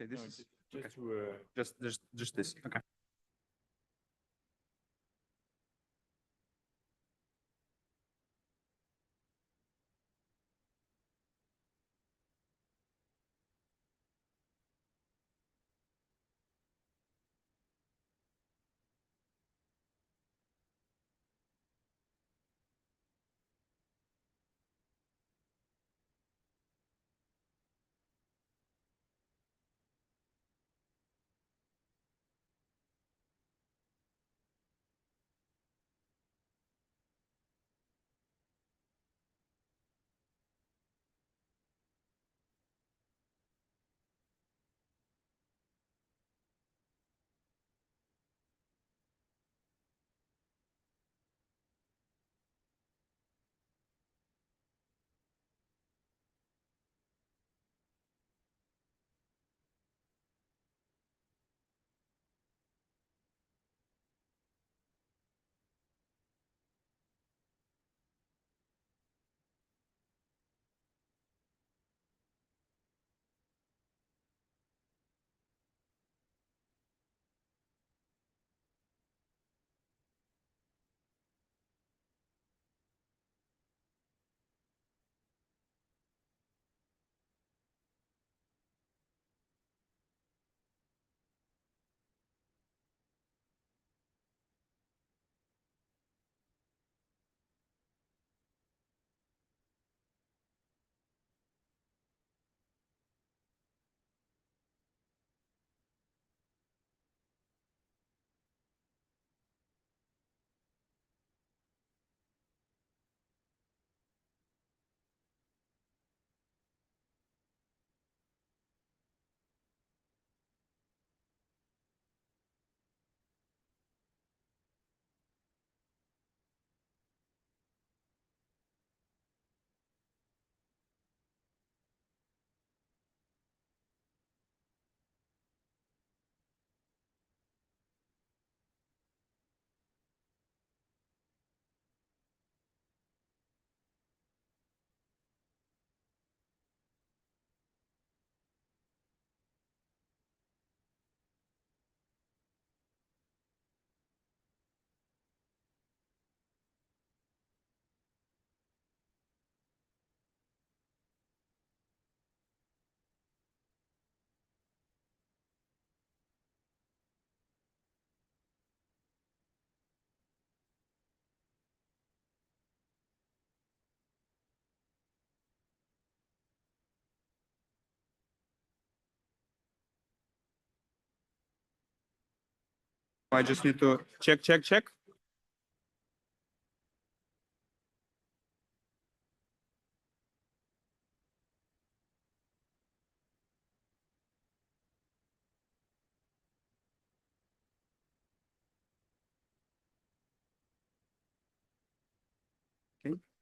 Okay, this is just okay. Just this. Okay. I just need to check.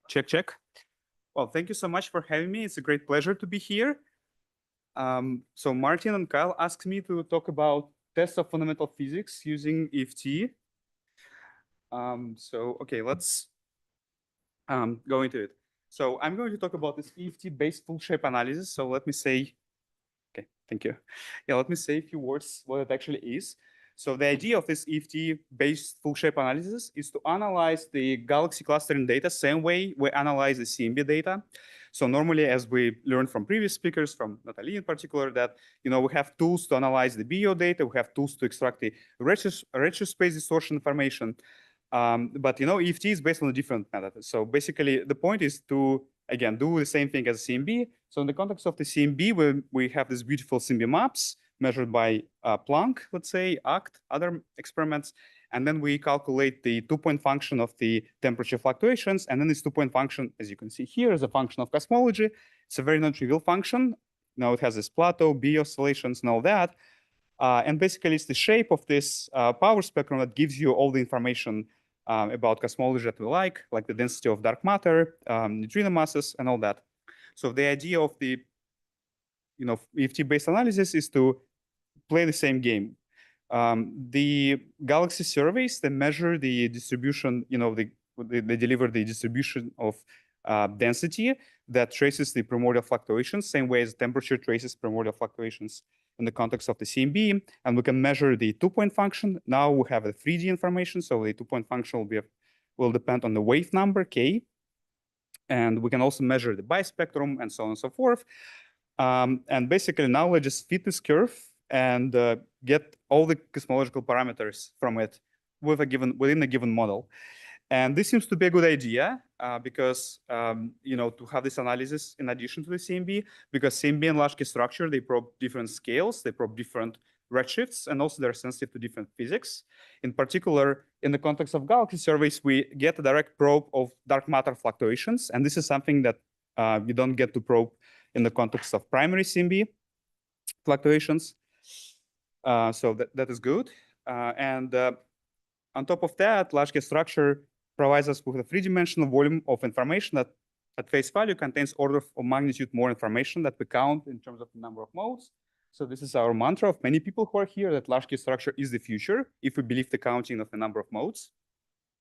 Okay, check. Well, thank you so much for having me. It's a great pleasure to be here. So Martin and Kyle asked me to talk about tests of fundamental physics using EFT. Okay, let's go into it. So I'm going to talk about this EFT-based full shape analysis. So let me say, okay, thank you. Yeah, let me say a few words what it actually is. So the idea of this EFT-based full shape analysis is to analyze the galaxy clustering data same way we analyze the CMB data. So normally, as we learned from previous speakers, from Natalie in particular, that we have tools to analyze the BO data, we have tools to extract the redshift space distortion information. But EFT is based on a different method. So basically, the point is to again do the same thing as CMB. So in the context of the CMB, we have these beautiful CMB maps measured by Planck, let's say, ACT, other experiments, and then we calculate the 2-point function of the temperature fluctuations, and then this 2-point function, as you can see here, is a function of cosmology. It's a very non-trivial function. Now it has this plateau, B oscillations, and all that. And basically, it's the shape of this power spectrum that gives you all the information about cosmology that we like the density of dark matter, neutrino masses, and all that. So the idea of the EFT-based analysis is to play the same game. The galaxy surveys, they measure the distribution, they deliver the distribution of density that traces the primordial fluctuations, same way as temperature traces primordial fluctuations. in the context of the CMB, and we can measure the two-point function. Now we have a 3D information, so the two-point function will depend on the wave number, k, and we can also measure the bispectrum and so on and so forth. And basically now let's just fit this curve and get all the cosmological parameters from it within a given model. And this seems to be a good idea because to have this analysis in addition to the CMB, because CMB and large K structure, they probe different scales, they probe different redshifts, and also they're sensitive to different physics. In particular, in the context of galaxy surveys, we get a direct probe of dark matter fluctuations, and this is something that you don't get to probe in the context of primary CMB fluctuations. So that is good. And on top of that, large K structure provides us with a three-dimensional volume of information that at face value contains order of magnitude more information that we count in terms of the number of modes. So this is our mantra of many people who are here, that large K structure is the future if we believe the counting of the number of modes.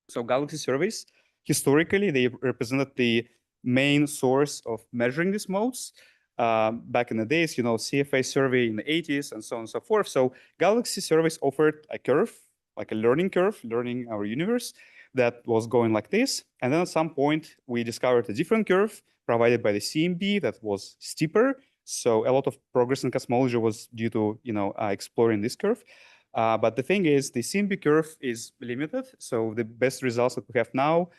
So galaxy surveys, historically, they represented the main source of measuring these modes. Back in the days, CFA survey in the 80s and so on and so forth. So galaxy surveys offered a curve, like a learning curve, learning our universe, that was going like this. And then at some point, we discovered a different curve provided by the CMB that was steeper. So a lot of progress in cosmology was due to exploring this curve. But the thing is, the CMB curve is limited. So the best results that we have now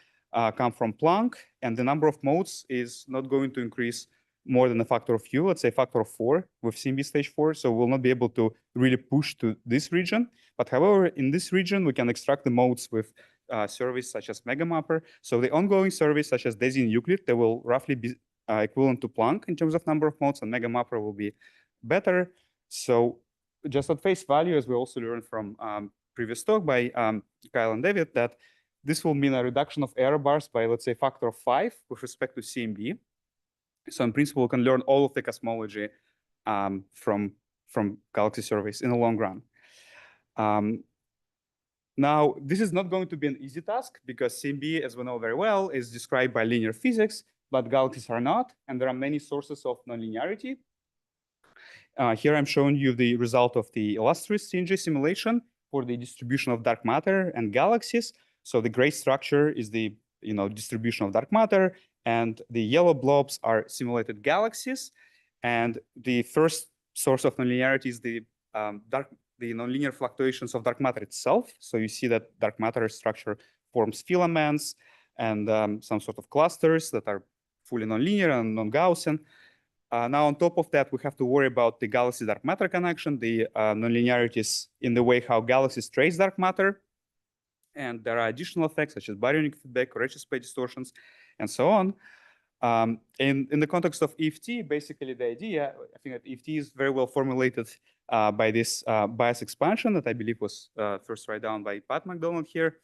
come from Planck, and the number of modes is not going to increase more than a factor of u, let's say factor of 4 with CMB stage 4. So we'll not be able to really push to this region. But however, in this region, we can extract the modes with surveys such as MegaMapper. So the ongoing surveys such as DESI and Euclid, they will roughly be equivalent to Planck in terms of number of modes, and MegaMapper will be better. So just at face value, as we also learned from previous talk by Kyle and David, that this will mean a reduction of error bars by, let's say, factor of 5 with respect to CMB. So in principle, we can learn all of the cosmology from galaxy surveys in the long run. Now, this is not going to be an easy task because CMB, as we know very well, is described by linear physics, but galaxies are not, and there are many sources of nonlinearity. Here I'm showing you the result of the illustrious CNJ simulation for the distribution of dark matter and galaxies. So the gray structure is the distribution of dark matter, and the yellow blobs are simulated galaxies. And the first source of nonlinearity is the nonlinear fluctuations of dark matter itself. So you see that dark matter structure forms filaments and some sort of clusters that are fully nonlinear and non-Gaussian. Now, on top of that, we have to worry about the galaxy-dark matter connection, the nonlinearities in the way how galaxies trace dark matter. And there are additional effects such as baryonic feedback, Ricci space distortions, and so on. In the context of EFT, basically the idea, I think that EFT is very well formulated by this bias expansion that I believe was first written down by Pat McDonald here.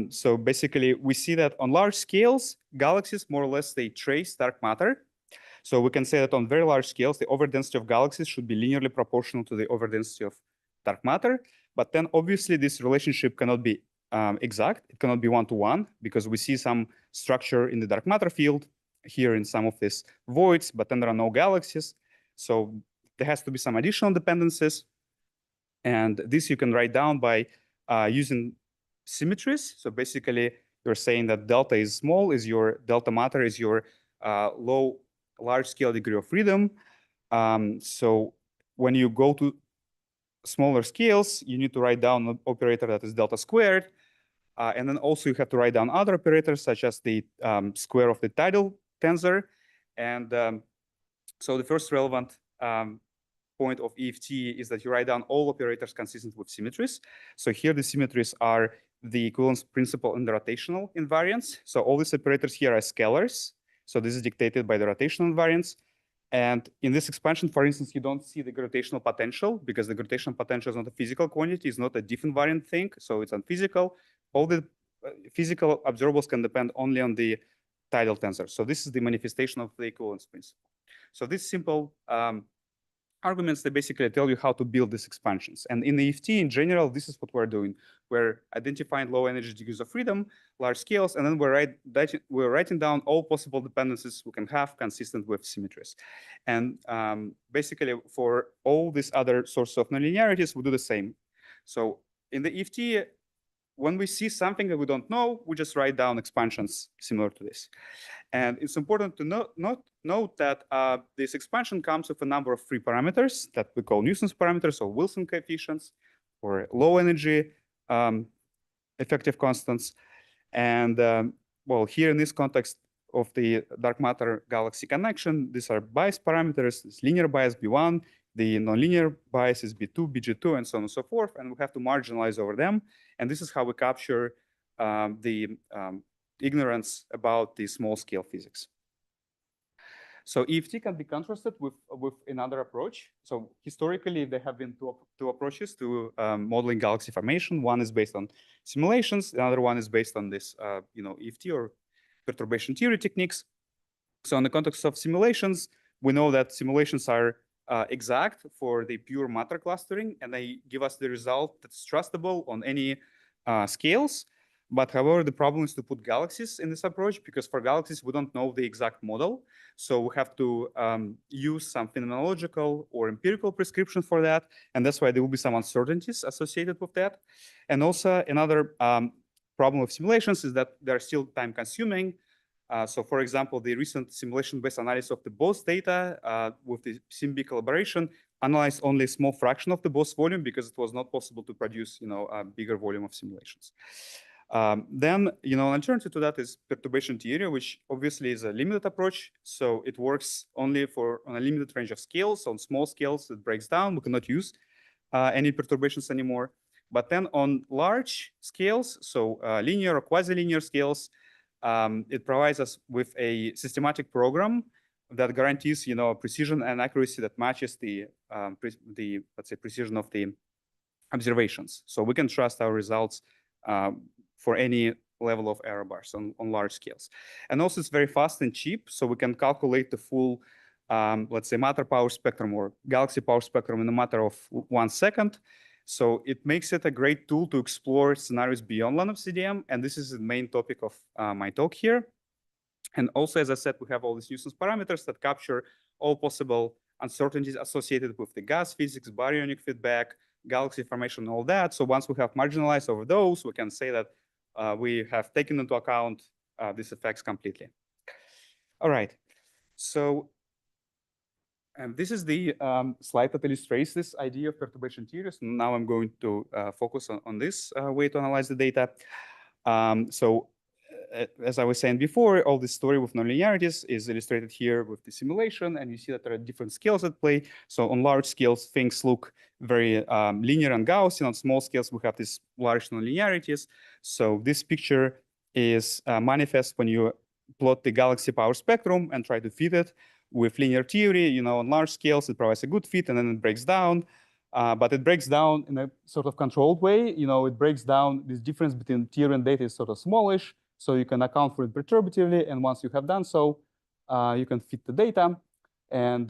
So basically, we see that on large scales, galaxies more or less, they trace dark matter. So we can say that on very large scales, the overdensity of galaxies should be linearly proportional to the overdensity of dark matter. But then obviously this relationship cannot be exact. It cannot be one-to-one because we see some structure in the dark matter field here in some of these voids, but then there are no galaxies. So there has to be some additional dependencies. And this you can write down by using symmetries. So basically you're saying that delta is small, is your delta matter is your large scale degree of freedom. So when you go to smaller scales, you need to write down an operator that is delta squared. And then also you have to write down other operators such as the square of the tidal tensor. And so the first relevant point of EFT is that you write down all operators consistent with symmetries. So here the symmetries are the equivalence principle and the rotational invariance. So all these operators here are scalars. So this is dictated by the rotational invariance. And in this expansion, for instance, you don't see the gravitational potential because the gravitational potential is not a physical quantity, it's not a diff invariant thing, so it's unphysical. All the physical observables can depend only on the tidal tensor. So this is the manifestation of the equivalence principle. So this simple arguments, they basically tell you how to build these expansions. And in the EFT, in general, this is what we're doing. We're identifying low energy degrees of freedom, large scales, and then we're writing down all possible dependencies we can have consistent with symmetries. And basically, for all these other sources of nonlinearities, we do the same. So in the EFT, when we see something that we don't know, we just write down expansions similar to this. And it's important to note that this expansion comes with a number of free parameters that we call nuisance parameters or Wilson coefficients or low energy effective constants. And well, here in this context of the dark matter galaxy connection, these are bias parameters. This linear bias B1, the nonlinear bias is B2, BG2, and so on and so forth. And we have to marginalize over them. And this is how we capture the ignorance about the small scale physics. So EFT can be contrasted with another approach. So historically, there have been two approaches to modeling galaxy formation. One is based on simulations. The other one is based on this, EFT or perturbation theory techniques. So in the context of simulations, we know that simulations are exact for the pure matter clustering, and they give us the result that's trustable on any scales. But however, the problem is to put galaxies in this approach, because for galaxies, we don't know the exact model. So we have to use some phenomenological or empirical prescription for that. And that's why there will be some uncertainties associated with that. And also another problem of simulations is that they're still time consuming. So for example, the recent simulation-based analysis of the Bose data with the SIMB collaboration analyzed only a small fraction of the Bose volume because it was not possible to produce, a bigger volume of simulations. Then, an alternative to that is perturbation theory, which obviously is a limited approach. So it works only on a limited range of scales. On small scales, it breaks down. We cannot use any perturbations anymore. But then on large scales, so linear or quasi-linear scales, it provides us with a systematic program that guarantees, precision and accuracy that matches the let's say, precision of the observations. So we can trust our results for any level of error bars on large scales. And also it's very fast and cheap, so we can calculate the full, let's say, matter power spectrum or galaxy power spectrum in a matter of 1 second. So it makes it a great tool to explore scenarios beyond line of CDM, and this is the main topic of my talk here. And also, as I said, we have all these nuisance parameters that capture all possible uncertainties associated with the gas physics, baryonic feedback, galaxy formation, all that. So once we have marginalized over those, we can say that we have taken into account these effects completely. All right. So this is the slide that illustrates this idea of perturbation theories. Now I'm going to focus on this way to analyze the data. So as I was saying before, all this story with nonlinearities is illustrated here with the simulation, and you see that there are different scales at play. So on large scales, things look very linear and Gaussian. On small scales, we have these large nonlinearities. So this picture is manifest when you plot the galaxy power spectrum and try to fit it with linear theory. On large scales, it provides a good fit, and then it breaks down. But it breaks down in a sort of controlled way. It breaks down. This difference between theory and data is sort of smallish. So you can account for it perturbatively. And once you have done so, you can fit the data. And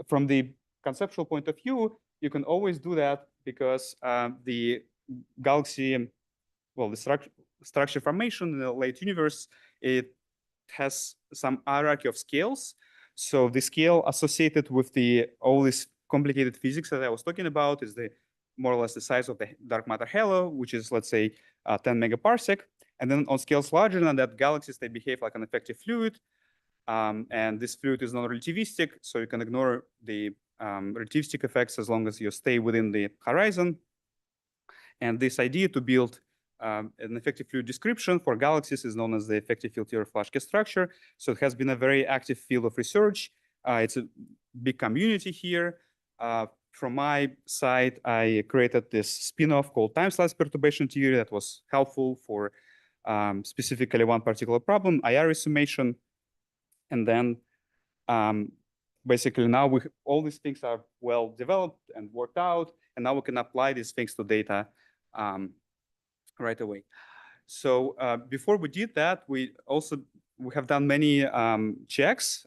from the conceptual point of view, you can always do that because the galaxy, well, the structure formation in the late universe, it has some hierarchy of scales. So the scale associated with all this complicated physics that I was talking about is more or less the size of the dark matter halo, which is, let's say, 10 megaparsec. And then on scales larger than that, galaxies, they behave like an effective fluid. And this fluid is non-relativistic, so you can ignore the relativistic effects as long as you stay within the horizon. And this idea to build an effective fluid description for galaxies is known as the effective field theory of Flaschke structure. So it has been a very active field of research. It's a big community here. From my side, I created this spin-off called time-slice perturbation theory that was helpful for specifically one particular problem, IR summation. And then basically now all these things are well developed and worked out, and now we can apply these things to data right away. So before we did that, we have done many checks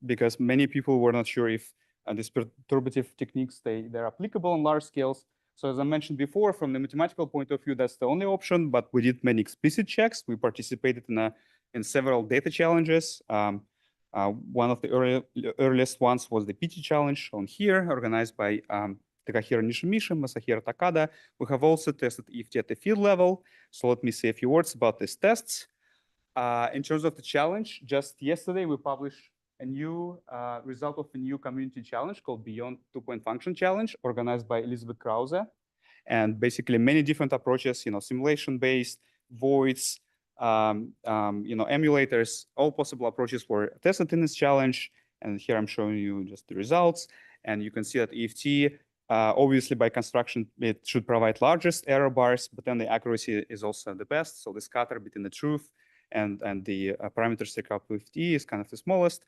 because many people were not sure if these perturbative techniques, they're applicable on large scales. So as I mentioned before, from the mathematical point of view, that's the only option, but we did many explicit checks. We participated in several data challenges. One of the earliest ones was the PT challenge shown here, organized by Takahiro Nishimichi, Masahiro Takada. We have also tested EFT at the field level. So let me say a few words about these tests. In terms of the challenge, just yesterday we published a new result of a new community challenge called Beyond Two-Point Function Challenge, organized by Elizabeth Krause. And basically many different approaches, simulation-based, voids, emulators, all possible approaches were tested in this challenge. And here I'm showing you just the results. And you can see that EFT, obviously by construction, it should provide largest error bars, but then the accuracy is also the best. So the scatter between the truth and the parameters take up with T is kind of the smallest.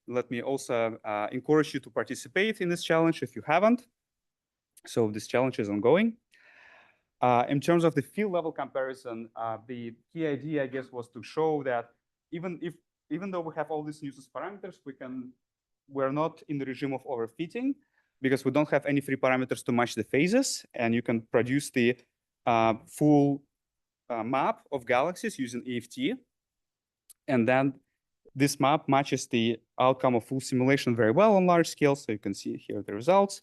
Let me also encourage you to participate in this challenge if you haven't. So this challenge is ongoing. In terms of the field level comparison, the key idea, I guess, was to show that even though we have all these nuisance parameters, we're not in the regime of overfitting because we don't have any free parameters to match the phases, and you can produce the full map of galaxies using EFT. And then this map matches the outcome of full simulation very well on large scale. So you can see here the results.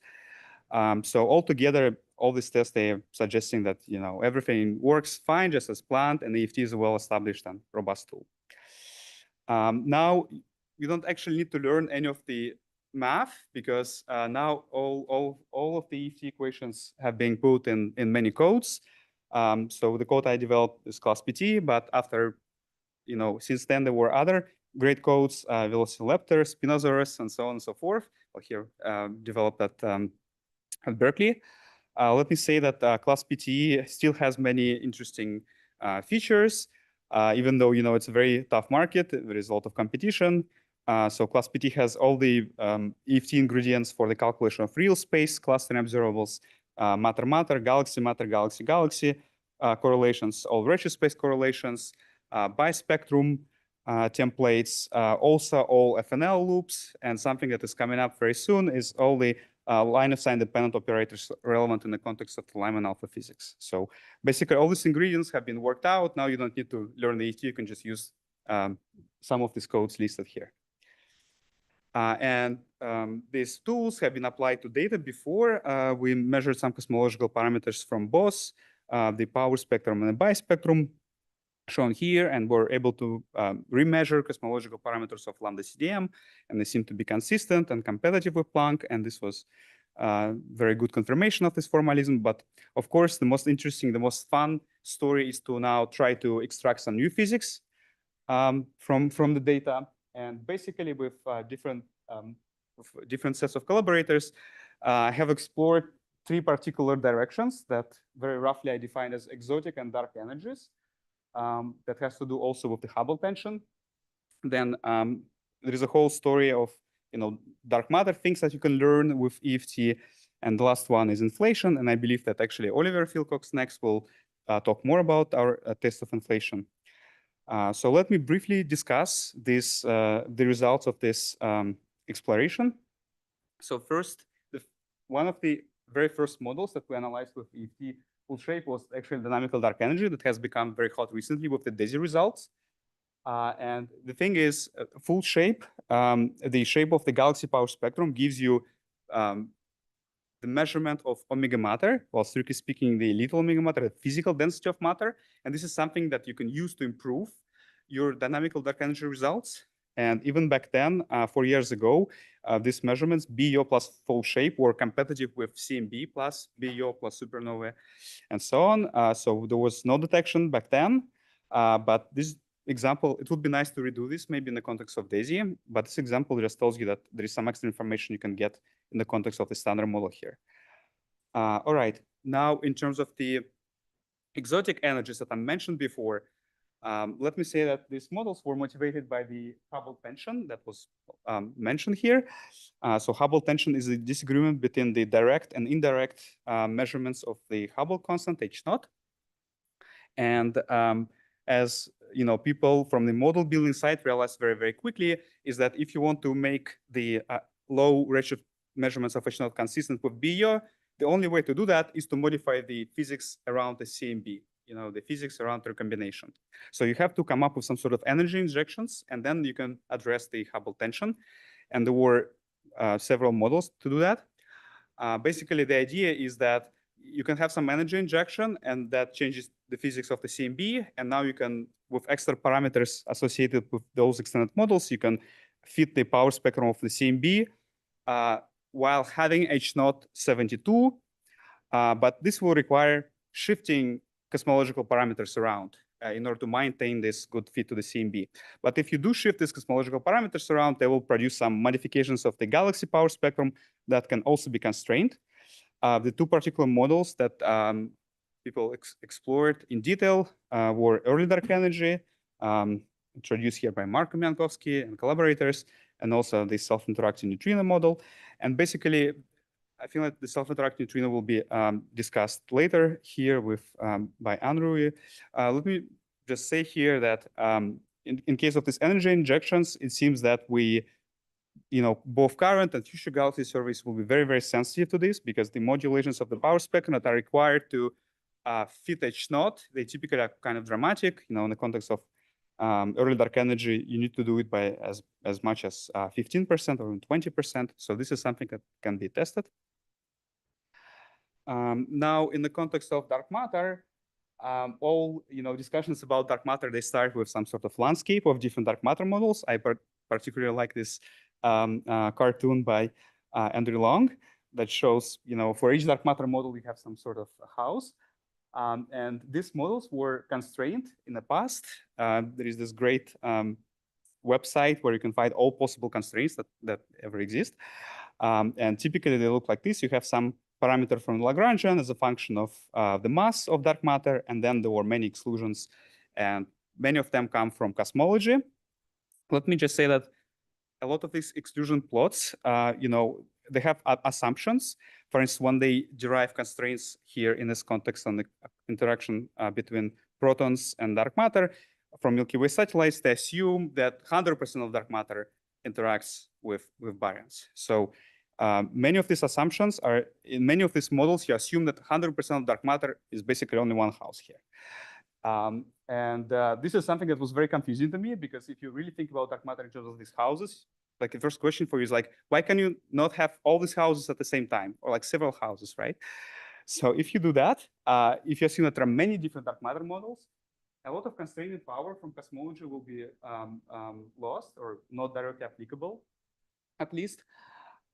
So altogether, all these tests, they are suggesting that everything works fine, just as planned, and EFT is a well-established and robust tool. Now, you don't actually need to learn any of the math because now all of the EFT equations have been put in many codes. So the code I developed is class PT, but after, since then there were other great codes, Velociraptor, Spinosaurus, and so on and so forth. Well, here developed at Berkeley. Let me say that class PT still has many interesting features, even though it's a very tough market. There is a lot of competition. So class PT has all the EFT ingredients for the calculation of real space clustering observables, matter-matter, galaxy-matter, galaxy-galaxy correlations, all redshift space correlations, bispectrum templates, also all FNL loops, and something that is coming up very soon is all the line of sight dependent operators relevant in the context of the Lyman alpha physics. So basically all these ingredients have been worked out. Now you don't need to learn the EFT, you can just use some of these codes listed here. And these tools have been applied to data before. We measured some cosmological parameters from both the power spectrum and the bispectrum shown here, and we're able to remeasure cosmological parameters of lambda CDM, and they seem to be consistent and competitive with Planck, and this was very good confirmation of this formalism. But of course, the most interesting, the most fun story is to now try to extract some new physics from the data. And basically with different sets of collaborators, I have explored three particular directions that very roughly I define as exotic and dark energies. That has to do also with the Hubble tension. Then there is a whole story of dark matter things that you can learn with EFT. And the last one is inflation. And I believe that actually Oliver Philcox next will talk more about our test of inflation. So let me briefly discuss the results of this exploration. So first, one of the very first models that we analyzed with EFT full shape was actually dynamical dark energy that has become very hot recently with the DESI results. And the thing is, full shape, the shape of the galaxy power spectrum gives you the measurement of omega matter, well, strictly speaking, the little omega matter, the physical density of matter. And this is something that you can use to improve your dynamical dark energy results. And even back then, 4 years ago, these measurements, BEO plus full shape, were competitive with CMB plus BEO plus supernovae, and so on. So there was no detection back then. But this example, it would be nice to redo this maybe in the context of DESI, but this example just tells you that there is some extra information you can get in the context of the standard model here. All right, now in terms of the exotic energies that I mentioned before, let me say that these models were motivated by the Hubble tension that was mentioned here. So Hubble tension is a disagreement between the direct and indirect measurements of the Hubble constant H0. And as people from the model building side realized very, very quickly is that if you want to make the low redshift measurements of H0 consistent with BEO, the only way to do that is to modify the physics around the CMB, the physics around recombination. So you have to come up with some sort of energy injections, and then you can address the Hubble tension. And there were several models to do that. Basically, the idea is that you can have some energy injection, and that changes the physics of the CMB. And now you can, with extra parameters associated with those extended models, you can fit the power spectrum of the CMB while having H0 72. But this will require shifting cosmological parameters around in order to maintain this good fit to the CMB. But if you do shift these cosmological parameters around, they will produce some modifications of the galaxy power spectrum that can also be constrained. The two particular models that people explored in detail were early dark energy, introduced here by Marko Miankowski and collaborators, and also the self-interacting neutrino model. And basically, I feel like the self-interacting neutrino will be discussed later here by Andrew. Let me just say here that in case of these energy injections, it seems that both current and future galaxy surveys will be very, very sensitive to this, because the modulations of the power spectrum that are required to fit H0, they typically are kind of dramatic. In the context of early dark energy, you need to do it by as much as 15% or even 20%. So this is something that can be tested. Now, in the context of dark matter, all discussions about dark matter, they start with some sort of landscape of different dark matter models. I particularly like this cartoon by Andrew Long that shows, for each dark matter model, we have some sort of house. And these models were constrained in the past. There is this great website where you can find all possible constraints that ever exist. And typically, they look like this. You have some parameter from Lagrangian as a function of the mass of dark matter, and then there were many exclusions, and many of them come from cosmology. Let me just say that a lot of these exclusion plots, they have assumptions. For instance, when they derive constraints here in this context on the interaction between protons and dark matter from Milky Way satellites, they assume that 100% of dark matter interacts with baryons. So many of these assumptions are, in many of these models, you assume that 100% of dark matter is basically only one house here. This is something that was very confusing to me, because if you really think about dark matter in terms of these houses, like the first question for you is like, why can you not have all these houses at the same time, or like several houses, right? So if you do that, if you assume that there are many different dark matter models, a lot of constraining power from cosmology will be lost or not directly applicable, at least.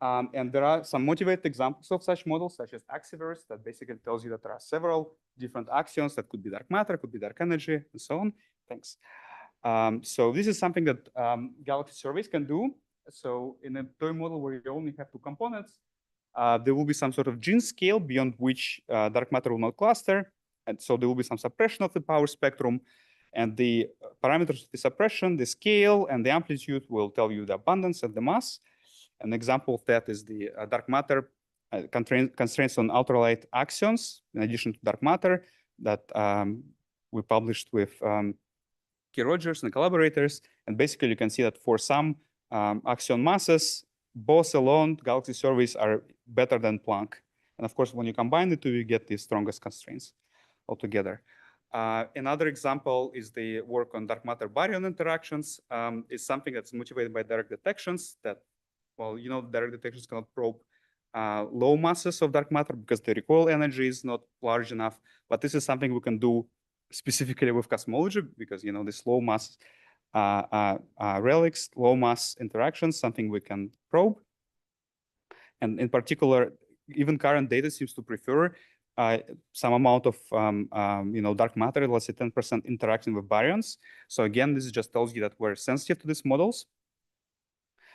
And there are some motivated examples of such models, such as Axiverse, that basically tells you that there are several different axions that could be dark matter, could be dark energy, and so on. Thanks. So this is something that galaxy surveys can do. So in a toy model where you only have two components, there will be some sort of gene scale beyond which dark matter will not cluster. And so there will be some suppression of the power spectrum. And the parameters of the suppression, the scale, and the amplitude will tell you the abundance and the mass. An example of that is the dark matter constraints on ultralight axions, in addition to dark matter, that we published with Key Rogers and collaborators. And basically, you can see that for some axion masses, both alone galaxy surveys are better than Planck. And of course, when you combine the two, you get the strongest constraints altogether. Another example is the work on dark matter baryon interactions. It's something that's motivated by direct detections that, well, direct detections cannot probe low masses of dark matter because the recoil energy is not large enough. But this is something we can do specifically with cosmology, because this low mass relics, low mass interactions, something we can probe. And in particular, even current data seems to prefer some amount of dark matter, let's say 10% interacting with baryons. So again, this just tells you that we're sensitive to these models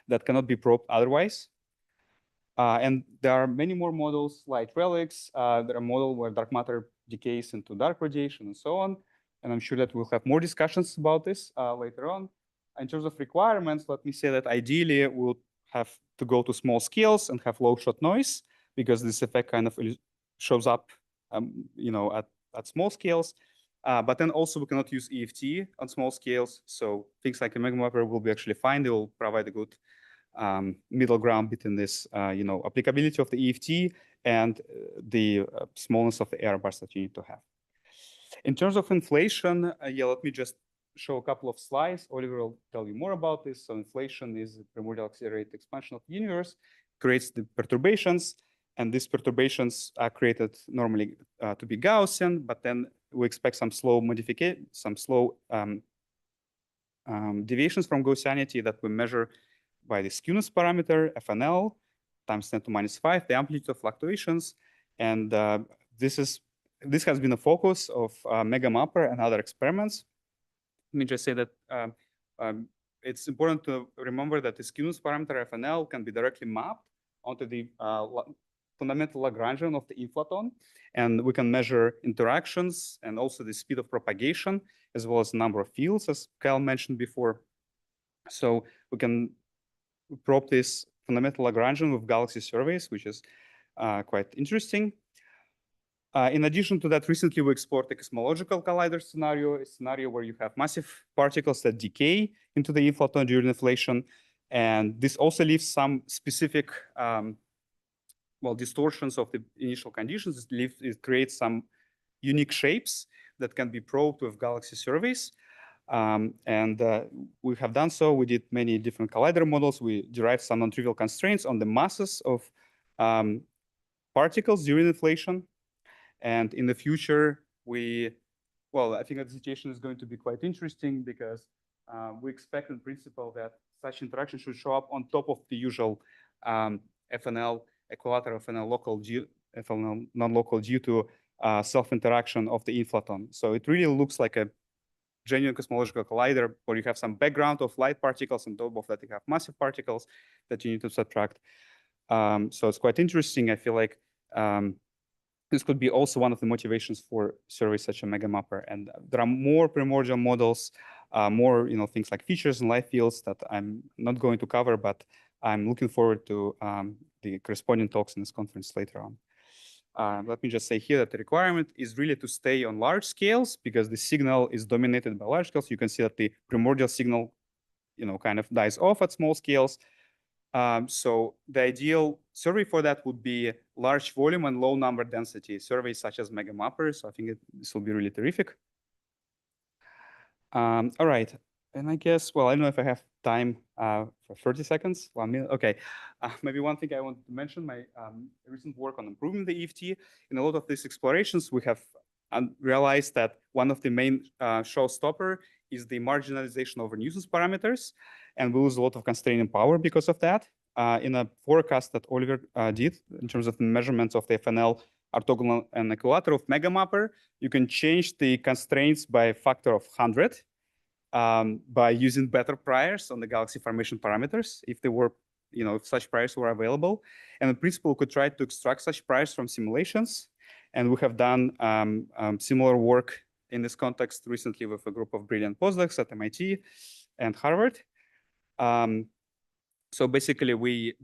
that cannot be probed otherwise. And there are many more models, light relics. There are models where dark matter decays into dark radiation and so on. And I'm sure that we'll have more discussions about this later on. In terms of requirements, let me say that ideally we'll have to go to small scales and have low shot noise, because this effect kind of shows up at small scales. But then also we cannot use EFT on small scales. So things like a mega mapper will be actually fine. They will provide a good middle ground between this, applicability of the EFT and the smallness of the error bars that you need to have. In terms of inflation, let me just show a couple of slides. Oliver will tell you more about this. So inflation is the primordial accelerated expansion of the universe, creates the perturbations, and these perturbations are created normally to be Gaussian, but then we expect some slow modification, some slow deviations from Gaussianity that we measure by the skewness parameter, FNL, times 10 to minus 5, the amplitude of fluctuations. And this has been a focus of MegaMapper and other experiments. Let me just say that it's important to remember that the skewness parameter FNL can be directly mapped onto the fundamental Lagrangian of the inflaton. And we can measure interactions and also the speed of propagation, as well as the number of fields, as Kyle mentioned before. So we can probe this fundamental Lagrangian with galaxy surveys, which is quite interesting. In addition to that, recently we explored the cosmological collider scenario, a scenario where you have massive particles that decay into the inflaton during inflation. And this also leaves some specific distortions of the initial conditions. It creates some unique shapes that can be probed with galaxy surveys. We have done so. We did many different collider models. We derived some non-trivial constraints on the masses of particles during inflation. And in the future, I think that the situation is going to be quite interesting because we expect in principle that such interaction should show up on top of the usual FNL, equilateral FNL local due, FNL non-local due to self-interaction of the inflaton. So it really looks like a genuine cosmological collider where you have some background of light particles, and on top of that you have massive particles that you need to subtract. So it's quite interesting. I feel like this could be also one of the motivations for surveys such as MegaMapper. And there are more primordial models, more things like features and light fields that I'm not going to cover, but I'm looking forward to the corresponding talks in this conference later on. Let me just say here that the requirement is really to stay on large scales because the signal is dominated by large scales. You can see that the primordial signal, kind of dies off at small scales. So the ideal survey for that would be large volume and low number density surveys such as MegaMapper. So I think this will be really terrific. All right. And I guess, I don't know if I have time for 30 seconds, 1 minute. Okay. Maybe one thing I want to mention, my recent work on improving the EFT. In a lot of these explorations, we have realized that one of the main showstopper is the marginalization over nuisance parameters. And we lose a lot of constraining power because of that. In a forecast that Oliver did in terms of the measurements of the FNL orthogonal and equilateral of MegaMapper, you can change the constraints by a factor of 100 by using better priors on the galaxy formation parameters, if they were, if such priors were available. And in principle, we could try to extract such priors from simulations. And we have done similar work in this context recently with a group of brilliant postdocs at MIT and Harvard. So basically, we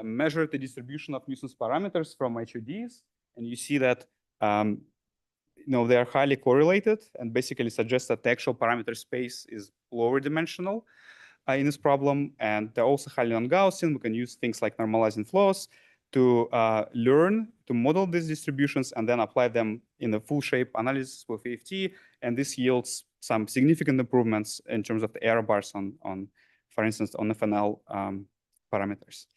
measured the distribution of nuisance parameters from HUDs, and you see that they are highly correlated and basically suggest that the actual parameter space is lower dimensional in this problem. And they're also highly non-Gaussian. We can use things like normalizing flows to learn to model these distributions and then apply them in the full shape analysis with EFT. And this yields some significant improvements in terms of the error bars on for instance, on FNL parameters.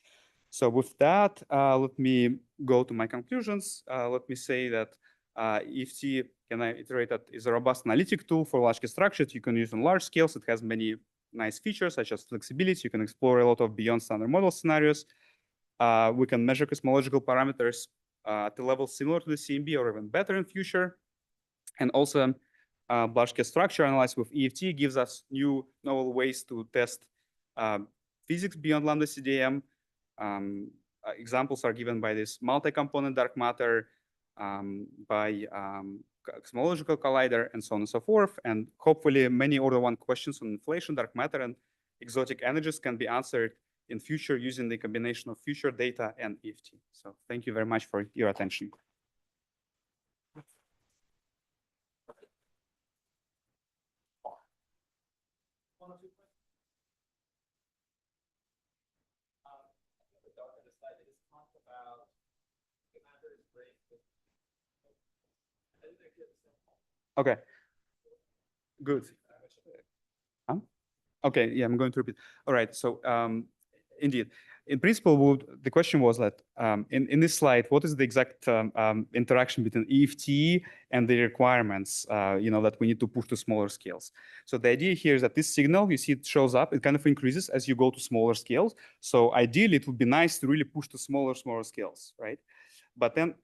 So with that, let me go to my conclusions. Let me say that EFT, can I iterate that, is a robust analytic tool for large-scale structures. You can use on large scales. It has many nice features such as flexibility. You can explore a lot of beyond standard model scenarios. We can measure cosmological parameters at a level similar to the CMB or even better in future. And also, large-scale structure analysis with EFT gives us new novel ways to test physics beyond lambda CDM. Examples are given by this multi-component dark matter, by cosmological collider, and so on and so forth. And hopefully many order one questions on inflation, dark matter, and exotic energies can be answered in future using the combination of future data and EFT. So thank you very much for your attention. Okay, good. Okay, yeah, I'm going to repeat. All right, so indeed, in principle, the question was that in this slide, what is the exact interaction between EFT and the requirements, that we need to push to smaller scales? So the idea here is that this signal, you see it shows up, it kind of increases as you go to smaller scales. So ideally, it would be nice to really push to smaller scales, right? But then,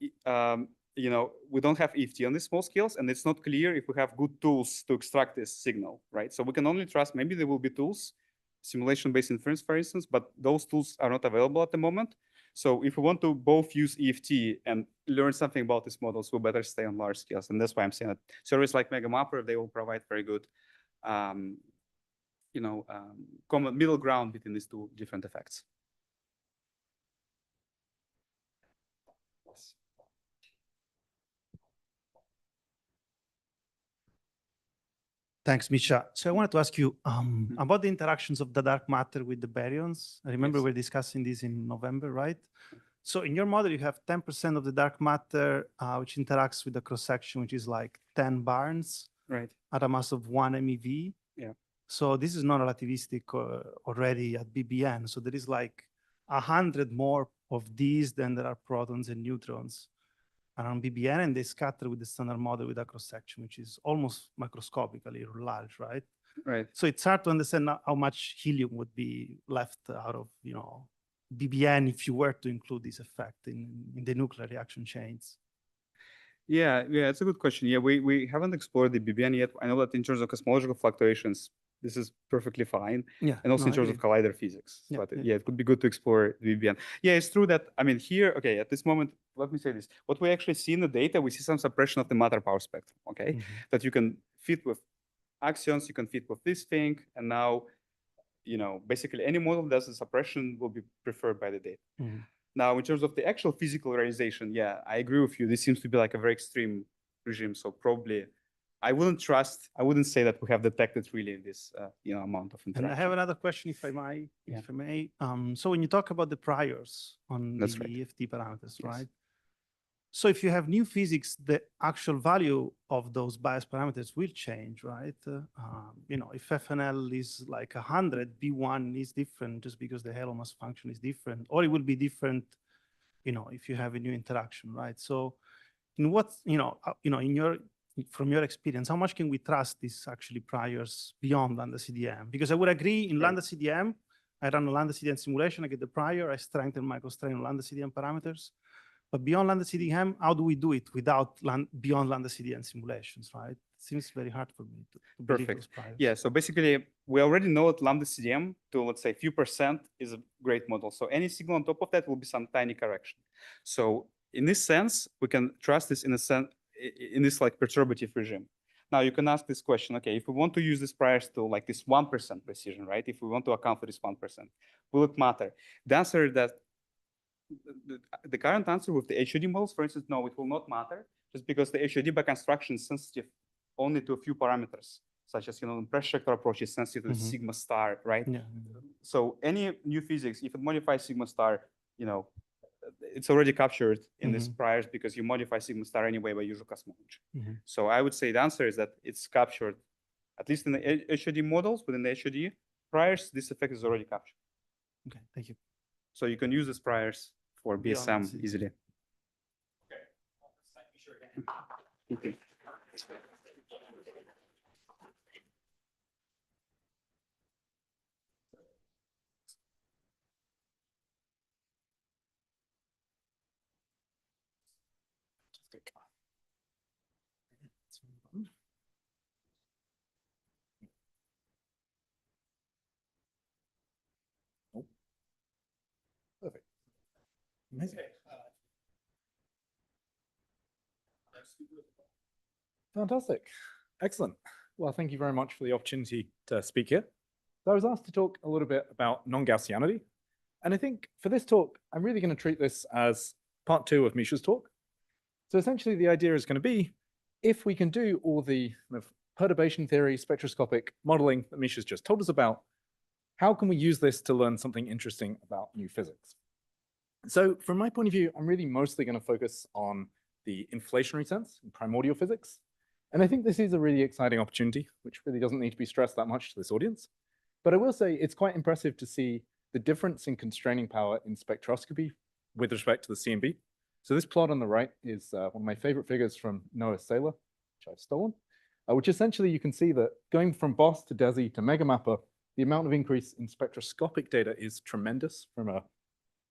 we don't have EFT on these small scales, and it's not clear if we have good tools to extract this signal, right? So we can only trust, maybe there will be tools, simulation-based inference, for instance, but those tools are not available at the moment. So if we want to both use EFT and learn something about these models, we better stay on large scales. And that's why I'm saying that services like MegaMapper, they will provide very good, common middle ground between these two different effects. Thanks, Misha. So I wanted to ask you about the interactions of the dark matter with the baryons. I remember we were discussing this in November, right? So in your model, you have 10% of the dark matter, which interacts with the cross-section, which is like 10 barns at a mass of 1 MeV. Yeah. So this is non-relativistic already at BBN. So there is like 100 more of these than there are protons and neutrons around BBN, and they scatter with the standard model with a cross-section, which is almost microscopically large, right? Right. So it's hard to understand how much helium would be left out of, BBN if you were to include this effect in the nuclear reaction chains. Yeah, it's a good question. Yeah, we haven't explored the BBN yet. I know that in terms of cosmological fluctuations, this is perfectly fine. Yeah. And also in terms of collider physics. Yeah, but it could be good to explore the BBN. Yeah, it's true that, here, okay, at this moment, let me say this. What we actually see in the data, we see some suppression of the matter power spectrum, okay? That you can fit with axions, you can fit with this thing, and now, basically any model that does the suppression will be preferred by the data. Now, in terms of the actual physical realization, yeah, I agree with you. This seems to be like a very extreme regime. So probably, I wouldn't say that we have detected really this, amount of interaction. And I have another question, if I may. So when you talk about the priors on the EFT parameters, right? So if you have new physics, the actual value of those bias parameters will change, right? If FNL is like 100, B1 is different just because the halo mass function is different, or it will be different, if you have a new interaction, right? So in what, from your experience, how much can we trust these actually priors beyond lambda CDM? Because I would agree in lambda CDM, I run a lambda CDM simulation, I get the prior, I strengthen my constraint on lambda CDM parameters. But beyond lambda CDM, how do we do it without beyond lambda CDM simulations, right? It seems very hard for me to believe those priors. Yeah, so basically, we already know that lambda CDM to, let's say, a few percent is a great model. So any signal on top of that will be some tiny correction. So in this sense, we can trust this in this like perturbative regime. Now you can ask this question, okay, if we want to use these priors to like this 1% precision, right? If we want to account for this 1%, will it matter? The answer is that the current answer with the HOD models, for instance, no, it will not matter, just because the HOD by construction is sensitive only to a few parameters, such as, the pressure sector approach is sensitive to sigma star, right? Yeah. So any new physics, if it modifies sigma star, it's already captured in these priors because you modify sigma star anyway by usual cosmology. So I would say the answer is that it's captured, at least in the HOD models, within the HOD priors, this effect is already captured. Okay, thank you. So you can use these priors for BSM easily. Okay. Thank you, sure again. Okay. Perfect. Amazing. Fantastic. Excellent. Well, thank you very much for the opportunity to speak here. So I was asked to talk a little bit about non-Gaussianity. And I think for this talk, I'm really going to treat this as part 2 of Misha's talk. So essentially, the idea is going to be, if we can do all the kind of perturbation theory, spectroscopic modeling that Misha's just told us about, how can we use this to learn something interesting about new physics? So from my point of view, I'm really mostly going to focus on the inflationary sense in primordial physics. And I think this is a really exciting opportunity, which really doesn't need to be stressed that much to this audience. But I will say it's quite impressive to see the difference in constraining power in spectroscopy with respect to the CMB. So this plot on the right is one of my favorite figures from Noah Saylor, which I've stolen, which essentially you can see that going from BOSS to DESI to MegaMapper, the amount of increase in spectroscopic data is tremendous from a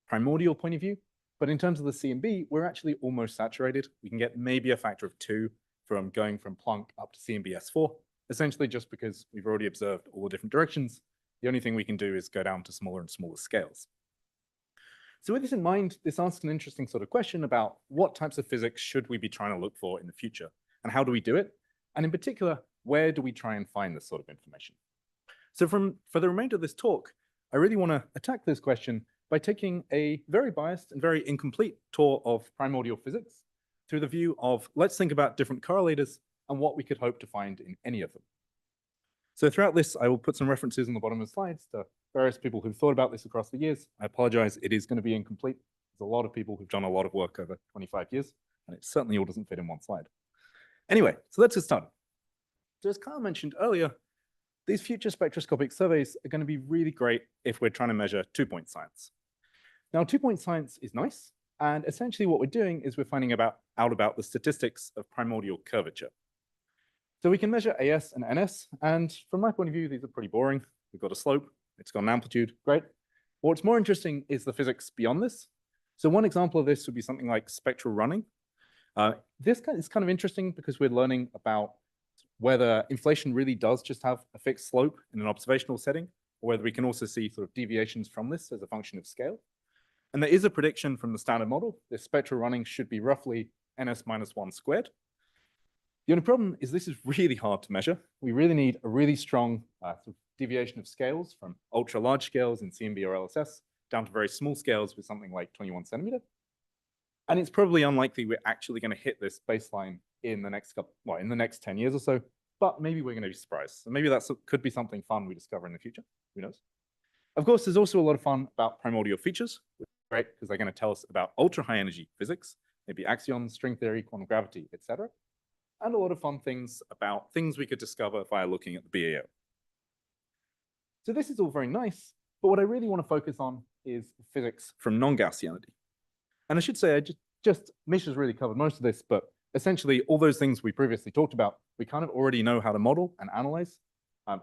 primordial point of view. But in terms of the CMB, we're actually almost saturated. We can get maybe a factor of 2 from going from Planck up to CMB S4, essentially just because we've already observed all the different directions. The only thing we can do is go down to smaller and smaller scales. So with this in mind, this asks an interesting sort of question about what types of physics should we be trying to look for in the future, and how do we do it? And in particular, where do we try and find this sort of information? So for the remainder of this talk, I really want to attack this question by taking a very biased and very incomplete tour of primordial physics through the view of, let's think about different correlators and what we could hope to find in any of them. So throughout this, I will put some references on the bottom of the slides to various people who've thought about this across the years. I apologize, it is going to be incomplete. There's a lot of people who've done a lot of work over 25 years, and it certainly all doesn't fit in one slide. Anyway, so let's get started. So as Kyle mentioned earlier, these future spectroscopic surveys are going to be really great if we're trying to measure two-point science. Now, two-point science is nice, and essentially what we're doing is we're finding out about the statistics of primordial curvature. So we can measure AS and NS, and from my point of view, these are pretty boring. We've got a slope, it's got an amplitude, great. What's more interesting is the physics beyond this. So one example of this would be something like spectral running. This is kind of interesting because we're learning about whether inflation really does just have a fixed slope in an observational setting, or whether we can also see sort of deviations from this as a function of scale. And there is a prediction from the standard model. This spectral running should be roughly NS minus 1 squared. The only problem is this is really hard to measure. We really need a really strong sort of deviation of scales from ultra large scales in CMB or LSS down to very small scales with something like 21 centimeter. And it's probably unlikely we're actually going to hit this baseline in the next in the next 10 years or so, but maybe we're going to be surprised. So maybe that could be something fun we discover in the future. Who knows? Of course, there's also a lot of fun about primordial features, which is great because they're going to tell us about ultra high energy physics, maybe axions, string theory, quantum gravity, etc. And a lot of fun things about things we could discover via looking at the BAO. So this is all very nice, but what I really want to focus on is physics from non-Gaussianity. And I should say, Misha's really covered most of this, but essentially all those things we previously talked about, we kind of already know how to model and analyze.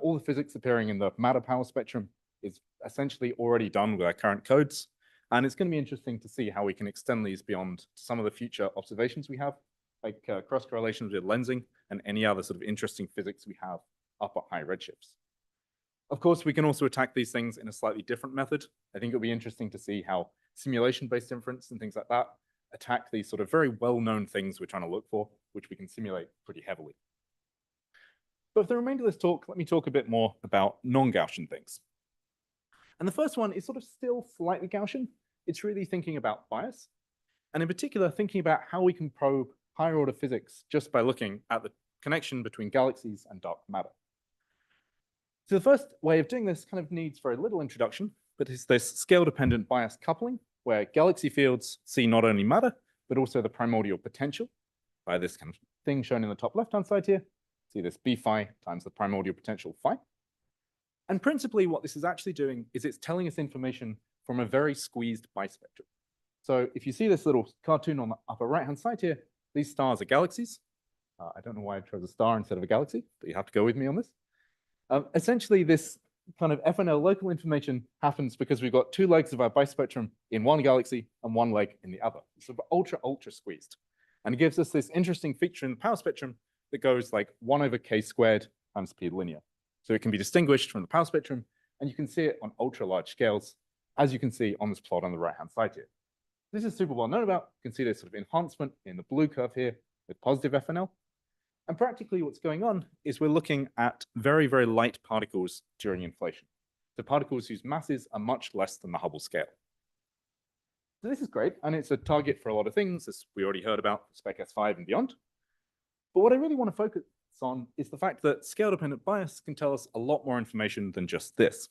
All the physics appearing in the matter power spectrum is essentially already done with our current codes. And it's going to be interesting to see how we can extend these beyond some of the future observations we have, like cross correlations with lensing and any other sort of interesting physics we have up at high redshifts. Of course, we can also attack these things in a slightly different method. I think it'll be interesting to see how simulation-based inference and things like that attack these sort of very well-known things we're trying to look for, which we can simulate pretty heavily. But for the remainder of this talk, let me talk a bit more about non-Gaussian things. And the first one is sort of still slightly Gaussian. It's really thinking about bias, and in particular, thinking about how we can probe higher order physics just by looking at the connection between galaxies and dark matter. So the first way of doing this kind of needs very little introduction, but it's this scale-dependent bias coupling, where galaxy fields see not only matter, but also the primordial potential by this kind of thing shown in the top left-hand side here. See this B phi times the primordial potential phi. And principally what this is actually doing is it's telling us information from a very squeezed bispectrum. So if you see this little cartoon on the upper right-hand side here, these stars are galaxies. I don't know why I chose a star instead of a galaxy, but you have to go with me on this. Essentially, this kind of FNL local information happens because we've got two legs of our bispectrum in one galaxy and one leg in the other. So we're ultra squeezed. And it gives us this interesting feature in the power spectrum that goes like 1 over k squared times p linear. So it can be distinguished from the power spectrum, and you can see it on ultra large scales, as you can see on this plot on the right-hand side here. This is super well known about. You can see this sort of enhancement in the blue curve here with positive FNL. And practically what's going on is we're looking at very, very light particles during inflation. So particles whose masses are much less than the Hubble scale. So this is great, and it's a target for a lot of things, as we already heard about Spec S5 and beyond. But what I really want to focus on is the fact that scale-dependent bias can tell us a lot more information than just this.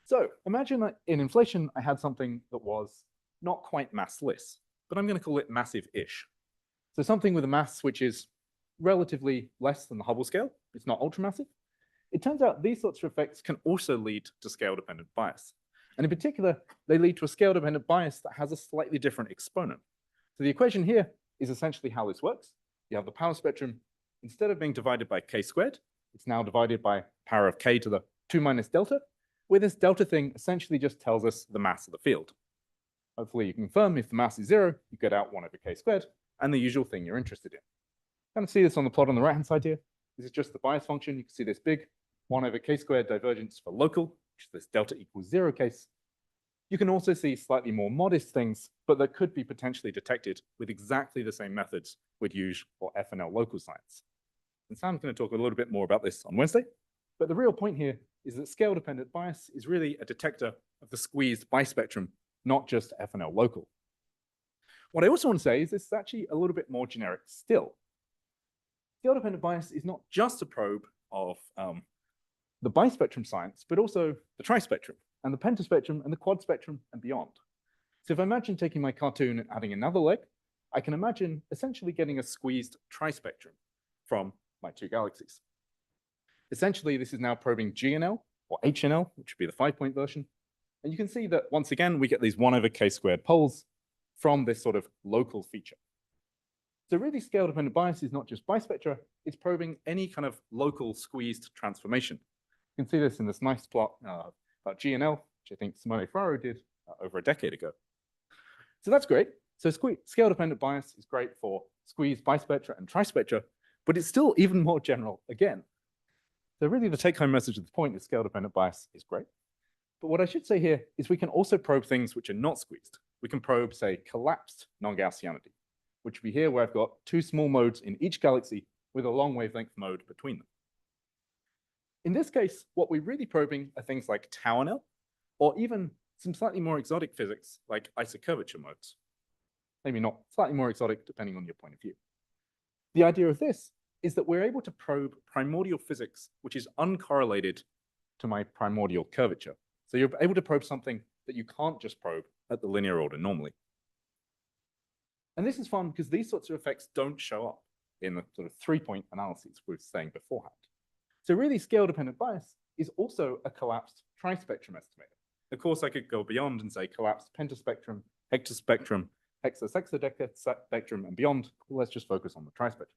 So imagine that in inflation, I had something that was not quite massless. but I'm going to call it massive-ish. So something with a mass which is relatively less than the Hubble scale. It's not ultramassive. It turns out these sorts of effects can also lead to scale-dependent bias. And in particular, they lead to a scale-dependent bias that has a slightly different exponent. So the equation here is essentially how this works. You have the power spectrum. Instead of being divided by k squared, it's now divided by power of k to the 2 minus delta, where this delta thing essentially just tells us the mass of the field. Hopefully you can confirm if the mass is 0, you get out 1 over k squared, and the usual thing you're interested in. Kind of see this on the plot on the right-hand side here. This is just the bias function. You can see this big 1 over k squared divergence for local, which is this delta equals 0 case. You can also see slightly more modest things, but that could be potentially detected with exactly the same methods we'd use for FNL local science. And Sam's going to talk a little bit more about this on Wednesday. But the real point here is that scale-dependent bias is really a detector of the squeezed bispectrum, not just FNL local. What I also want to say is this is actually a little bit more generic still. Scale-dependent bias is not just a probe of the bispectrum science, but also the trispectrum and the pentaspectrum and the quad spectrum and beyond. So if I imagine taking my cartoon and adding another leg, I can imagine essentially getting a squeezed trispectrum from my 2 galaxies. Essentially, this is now probing GNL or HNL, which would be the 5-point version. And you can see that once again, we get these 1 over k squared poles from this sort of local feature. So really scale-dependent bias is not just bispectra, it's probing any kind of local squeezed transformation. You can see this in this nice plot about GNL, which I think Simone Ferraro did over a decade ago. So that's great. So scale-dependent bias is great for squeezed bispectra and trispectra, but it's still even more general again. So really the take-home message of the point is scale-dependent bias is great. But what I should say here is we can also probe things which are not squeezed. We can probe, say, collapsed non-Gaussianity, which would be here where I've got 2 small modes in each galaxy with a long wavelength mode between them. In this case, what we're really probing are things like tau and L, or even some slightly more exotic physics like isocurvature modes. Maybe not slightly more exotic depending on your point of view. The idea of this is that we're able to probe primordial physics, which is uncorrelated to my primordial curvature. So you're able to probe something that you can't just probe at the linear order normally. And this is fun because these sorts of effects don't show up in the sort of 3-point analyses we were saying beforehand. So really scale-dependent bias is also a collapsed trispectrum estimator. Of course, I could go beyond and say collapsed pentaspectrum, hectaspectrum, hexadecadecadespectrum, and beyond. Let's just focus on the trispectrum.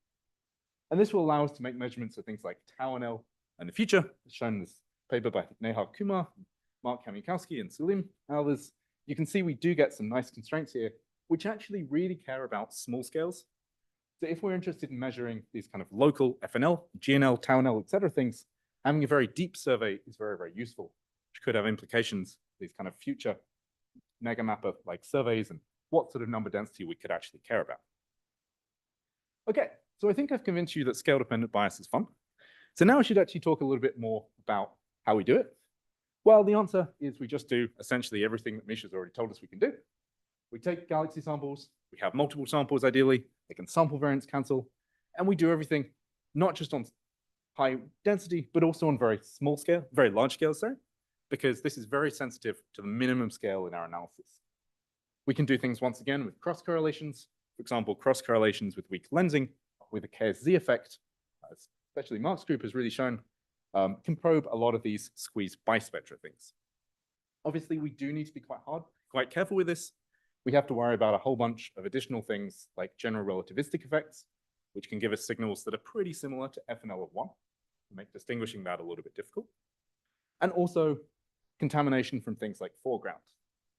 And this will allow us to make measurements of things like tau and L in the future, as shown in this paper by Nehar Kumar, Mark Kamikowski, and Salim and others. You can see we do get some nice constraints here, which actually really care about small scales. So if we're interested in measuring these kind of local FNL, GNL, tau and L, et cetera things, having a very deep survey is very, very useful, which could have implications for these kind of future megamapper like surveys and what sort of number density we could actually care about. Okay, so I think I've convinced you that scale-dependent bias is fun. So now I should actually talk a little bit more about how we do it. Well, the answer is we just do essentially everything that Misha's already told us we can do. We take galaxy samples, we have multiple samples ideally, they can sample variance cancel, and we do everything not just on high density, but also on very small scale, very large scale, sorry, because this is very sensitive to the minimum scale in our analysis. We can do things once again with cross correlations, for example, cross correlations with weak lensing, with a KSZ effect, especially Mark's group has really shown, can probe a lot of these squeezed bispectra things. Obviously, we do need to be quite careful with this. We have to worry about a whole bunch of additional things like general relativistic effects, which can give us signals that are pretty similar to FNL of 1, make distinguishing that a little bit difficult. And also contamination from things like foreground.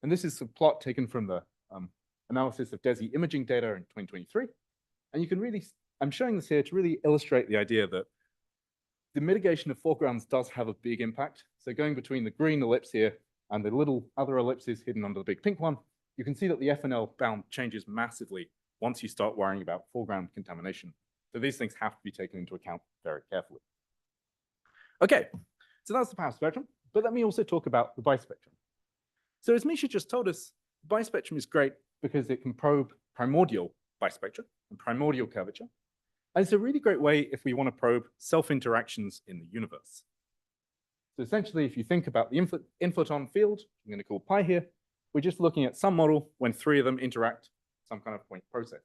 And this is a plot taken from the analysis of DESI imaging data in 2023. And you can really, I'm showing this here to really illustrate the idea that the mitigation of foregrounds does have a big impact. So going between the green ellipse here and the little other ellipses hidden under the big pink one, you can see that the FNL bound changes massively once you start worrying about foreground contamination. So these things have to be taken into account very carefully. Okay, so that's the power spectrum, but let me also talk about the bispectrum. So as Misha just told us, the bispectrum is great because it can probe primordial bispectra and primordial curvature. And it's a really great way if we want to probe self-interactions in the universe. So essentially, if you think about the inflaton field, I'm going to call pi here, we're just looking at some model when 3 of them interact some kind of point process.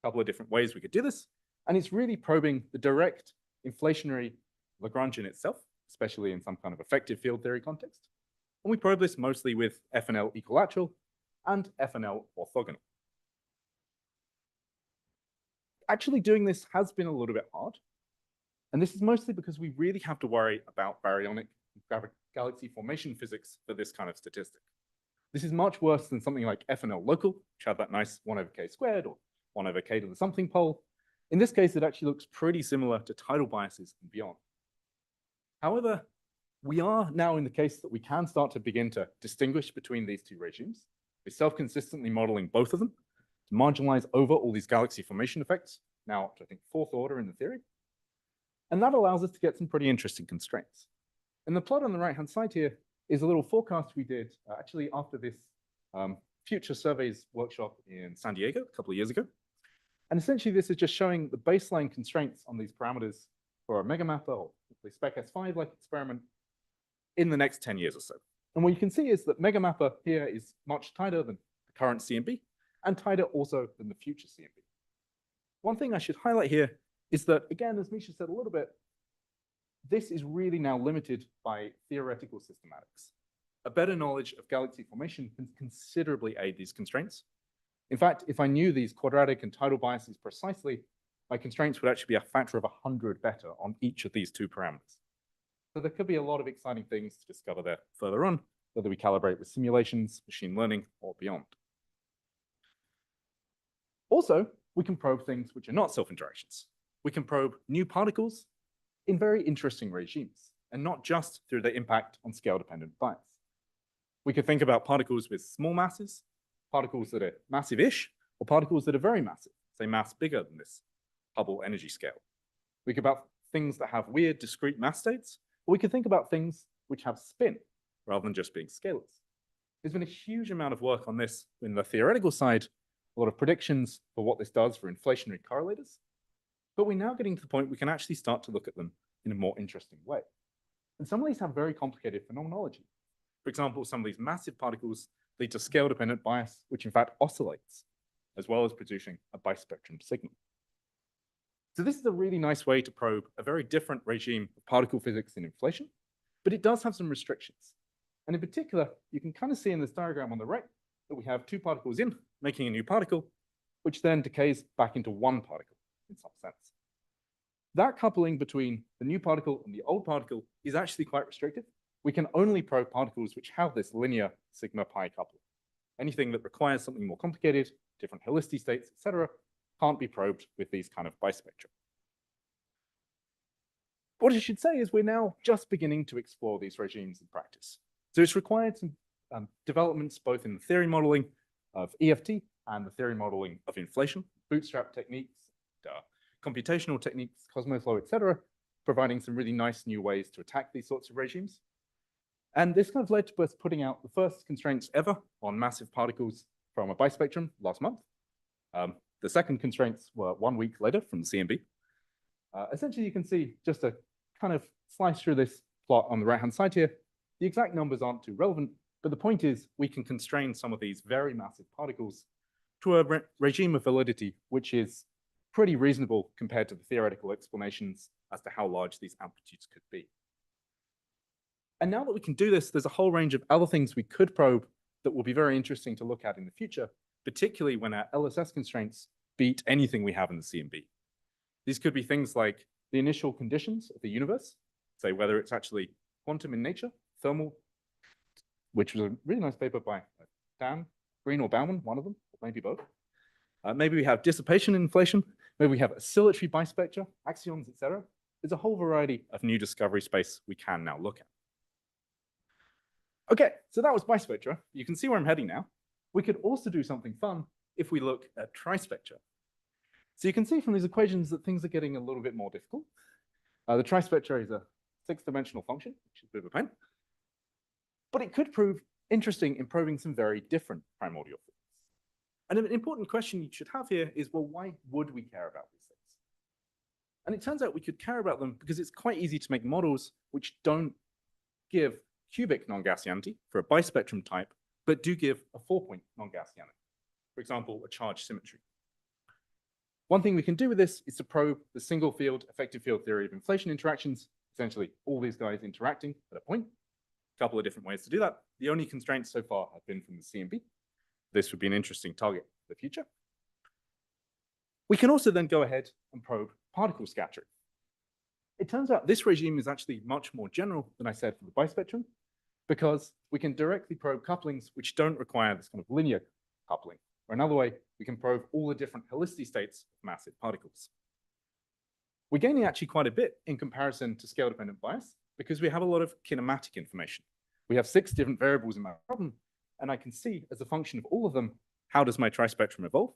A couple of different ways we could do this, and it's really probing the direct inflationary Lagrangian itself, especially in some kind of effective field theory context. And we probe this mostly with FNL equilateral and FNL orthogonal. Actually doing this has been a little bit hard. And this is mostly because we really have to worry about baryonic galaxy formation physics for this kind of statistic. This is much worse than something like FNL local, which had that nice 1/k squared or 1/k to the something pole. In this case, it actually looks pretty similar to tidal biases and beyond. However, we are now in the case that we can start to begin to distinguish between these two regimes. We're self-consistently modeling both of them to marginalize over all these galaxy formation effects, now up to, I think, 4th order in the theory. And that allows us to get some pretty interesting constraints. And the plot on the right-hand side here is a little forecast we did actually after this future surveys workshop in San Diego a couple of years ago. And essentially, this is just showing the baseline constraints on these parameters for a megamapper or the Spec S5-like experiment in the next 10 years or so. And what you can see is that megamapper here is much tighter than the current CMB and tighter also than the future CMB. One thing I should highlight here is that, again, as Misha said a little bit, this is really now limited by theoretical systematics. A better knowledge of galaxy formation can considerably aid these constraints. In fact, if I knew these quadratic and tidal biases precisely, my constraints would actually be a factor of 100 better on each of these two parameters. So there could be a lot of exciting things to discover there further on, whether we calibrate with simulations, machine learning, or beyond. Also, we can probe things which are not self-interactions. We can probe new particles in very interesting regimes, and not just through their impact on scale-dependent bias. We could think about particles with small masses, particles that are massive-ish, or particles that are very massive, say mass bigger than this Hubble energy scale. We could about things that have weird discrete mass states, or we could think about things which have spin, rather than just being scalars. There's been a huge amount of work on this in the theoretical side, a lot of predictions for what this does for inflationary correlators, but we're now getting to the point we can actually start to look at them in a more interesting way. And some of these have very complicated phenomenology. For example, some of these massive particles lead to scale-dependent bias, which in fact oscillates, as well as producing a bispectrum signal. So this is a really nice way to probe a very different regime of particle physics in inflation, but it does have some restrictions. And in particular, you can kind of see in this diagram on the right that we have two particles in, making a new particle, which then decays back into one particle in some sense. That coupling between the new particle and the old particle is actually quite restricted. We can only probe particles which have this linear sigma pi coupling. Anything that requires something more complicated, different helicity states, etc., can't be probed with these kind of bispectra. What I should say is we're now just beginning to explore these regimes in practice. So it's required some developments both in the theory modeling of EFT and the theory modeling of inflation, bootstrap techniques, computational techniques, Cosmos law, etc., providing some really nice new ways to attack these sorts of regimes. And this kind of led to us putting out the first constraints ever on massive particles from a bispectrum last month. The second constraints were 1 week later from the CMB. Essentially, you can see just a kind of slice through this plot on the right-hand side here. The exact numbers aren't too relevant, but the point is we can constrain some of these very massive particles to a regime of validity, which is pretty reasonable compared to the theoretical explanations as to how large these amplitudes could be. And now that we can do this, there's a whole range of other things we could probe that will be very interesting to look at in the future, particularly when our LSS constraints beat anything we have in the CMB. These could be things like the initial conditions of the universe, say whether it's actually quantum in nature, thermal, which was a really nice paper by Dan Green or Bauman, one of them, or maybe both. Maybe we have dissipation in inflation, maybe we have oscillatory bispectra, axions, etc. There's a whole variety of new discovery space we can now look at. Okay, so that was bispectra. You can see where I'm heading now. We could also do something fun if we look at trispectra. So you can see from these equations that things are getting a little bit more difficult. The trispectra is a 6-dimensional function, which is a bit of a pain. But it could prove interesting in probing some very different primordial physics. And an important question you should have here is, well, why would we care about these things? And it turns out we could care about them because it's quite easy to make models which don't give cubic non-Gaussianity for a bispectrum type, but do give a 4-point non-Gaussianity. For for example, a charge symmetry. One thing we can do with this is to probe the single field effective field theory of inflation interactions, essentially all these guys interacting at a point. A couple of different ways to do that. The only constraints so far have been from the CMB. This would be an interesting target for the future. We can also then go ahead and probe particle scattering. It turns out this regime is actually much more general than I said for the bispectrum, because we can directly probe couplings which don't require this kind of linear coupling. Or another way, we can probe all the different helicity states of massive particles. We're gaining actually quite a bit in comparison to scale-dependent bias because we have a lot of kinematic information. We have 6 different variables in my problem, and I can see as a function of all of them, how does my trispectrum evolve,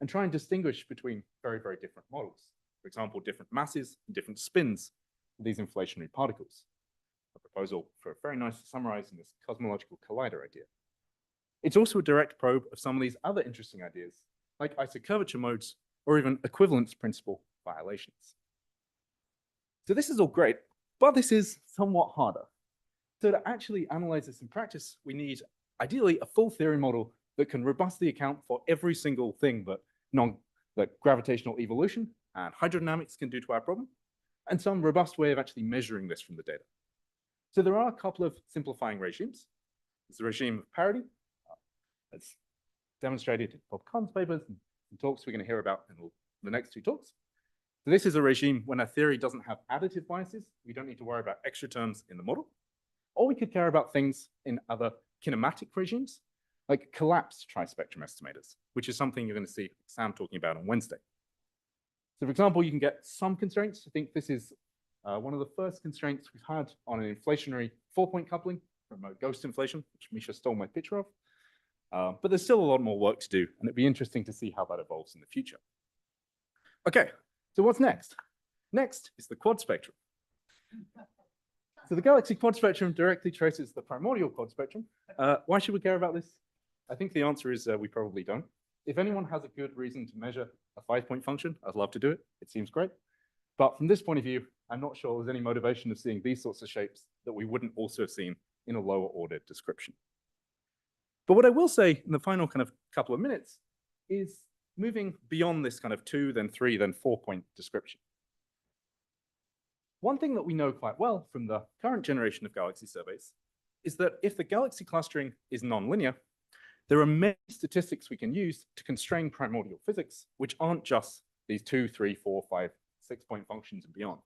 and try and distinguish between very, very different models. For example, different masses and different spins of these inflationary particles. A proposal for very nice summarizing this cosmological collider idea. It's also a direct probe of some of these other interesting ideas, like isocurvature modes, or even equivalence principle violations. So this is all great, but this is somewhat harder. So to actually analyze this in practice, we need ideally a full theory model that can robustly account for every single thing that gravitational evolution and hydrodynamics can do to our problem, and some robust way of actually measuring this from the data. So there are a couple of simplifying regimes. There's the regime of parity, as demonstrated in Bob Kahn's papers and talks we're going to hear about in the next 2 talks. So this is a regime when our theory doesn't have additive biases. We don't need to worry about extra terms in the model. Or we could care about things in other kinematic regimes, like collapsed trispectrum estimators, which is something you're going to see Sam talking about on Wednesday. So for example, you can get some constraints. I think this is one of the first constraints we've had on an inflationary 4-point coupling from ghost inflation, which Misha stole my picture of. But there's still a lot more work to do, and it'd be interesting to see how that evolves in the future. Okay, so what's next? Next is the quad spectrum. So the galaxy quad spectrum directly traces the primordial quad spectrum. Why should we care about this? I think the answer is we probably don't. If anyone has a good reason to measure a 5-point function, I'd love to do it. It seems great. But from this point of view, I'm not sure there's any motivation of seeing these sorts of shapes that we wouldn't also have seen in a lower order description. But what I will say in the final kind of couple of minutes is moving beyond this kind of 2, then 3, then 4-point description. One thing that we know quite well from the current generation of galaxy surveys is that if the galaxy clustering is nonlinear, there are many statistics we can use to constrain primordial physics, which aren't just these 2, 3, 4, 5, 6-point functions and beyond.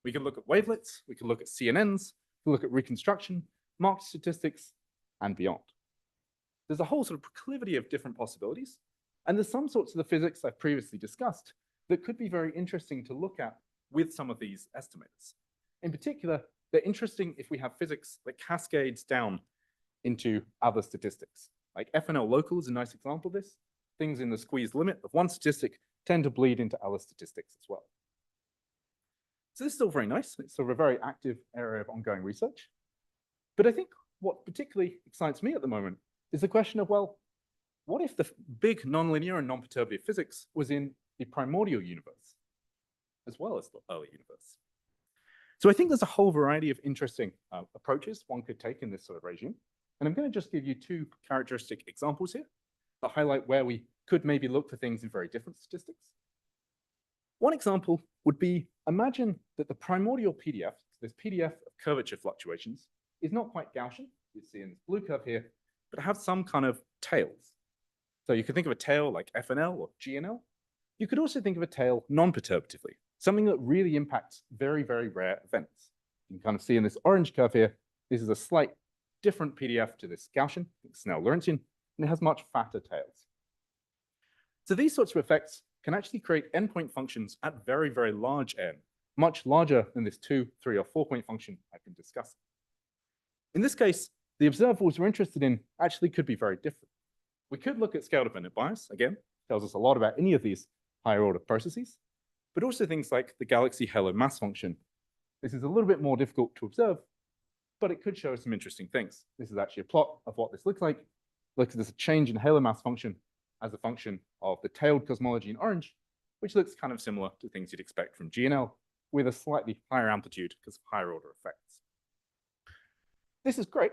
We can look at wavelets, we can look at CNNs, we can look at reconstruction, marked statistics, and beyond. There's a whole sort of proclivity of different possibilities, and there's some sorts of the physics I've previously discussed that could be very interesting to look at with some of these estimates. In particular, they're interesting if we have physics that cascades down into other statistics. Like FNL local is a nice example of this. Things in the squeezed limit of one statistic tend to bleed into other statistics as well. So this is all very nice. It's sort of a very active area of ongoing research. But I think what particularly excites me at the moment is the question of, well, what if the big nonlinear and non-perturbative physics was in the primordial universe as well as the early universe? So I think there's a whole variety of interesting approaches one could take in this sort of regime. And I'm going to just give you 2 characteristic examples here that highlight where we could maybe look for things in very different statistics. One example would be, imagine that the primordial PDF, this PDF of curvature fluctuations, is not quite Gaussian, you see in this blue curve here, but have some kind of tails. So you could think of a tail like FNL or GNL. You could also think of a tail non-perturbatively, something that really impacts very, very rare events. You can kind of see in this orange curve here, this is a slight different PDF to this Gaussian, Snell-Lorentzian, and it has much fatter tails. So these sorts of effects can actually create endpoint functions at very, very large n, much larger than this 2, 3, or 4-point function I've been discussing. In this case, the observables we're interested in actually could be very different. We could look at scale-dependent bias, again, tells us a lot about any of these higher order processes, but also things like the galaxy halo mass function. This is a little bit more difficult to observe, but it could show us some interesting things. This is actually a plot of what this looks like. Looks at this change in halo mass function as a function of the tailed cosmology in orange, which looks kind of similar to things you'd expect from GNL, with a slightly higher amplitude because of higher order effects. This is great,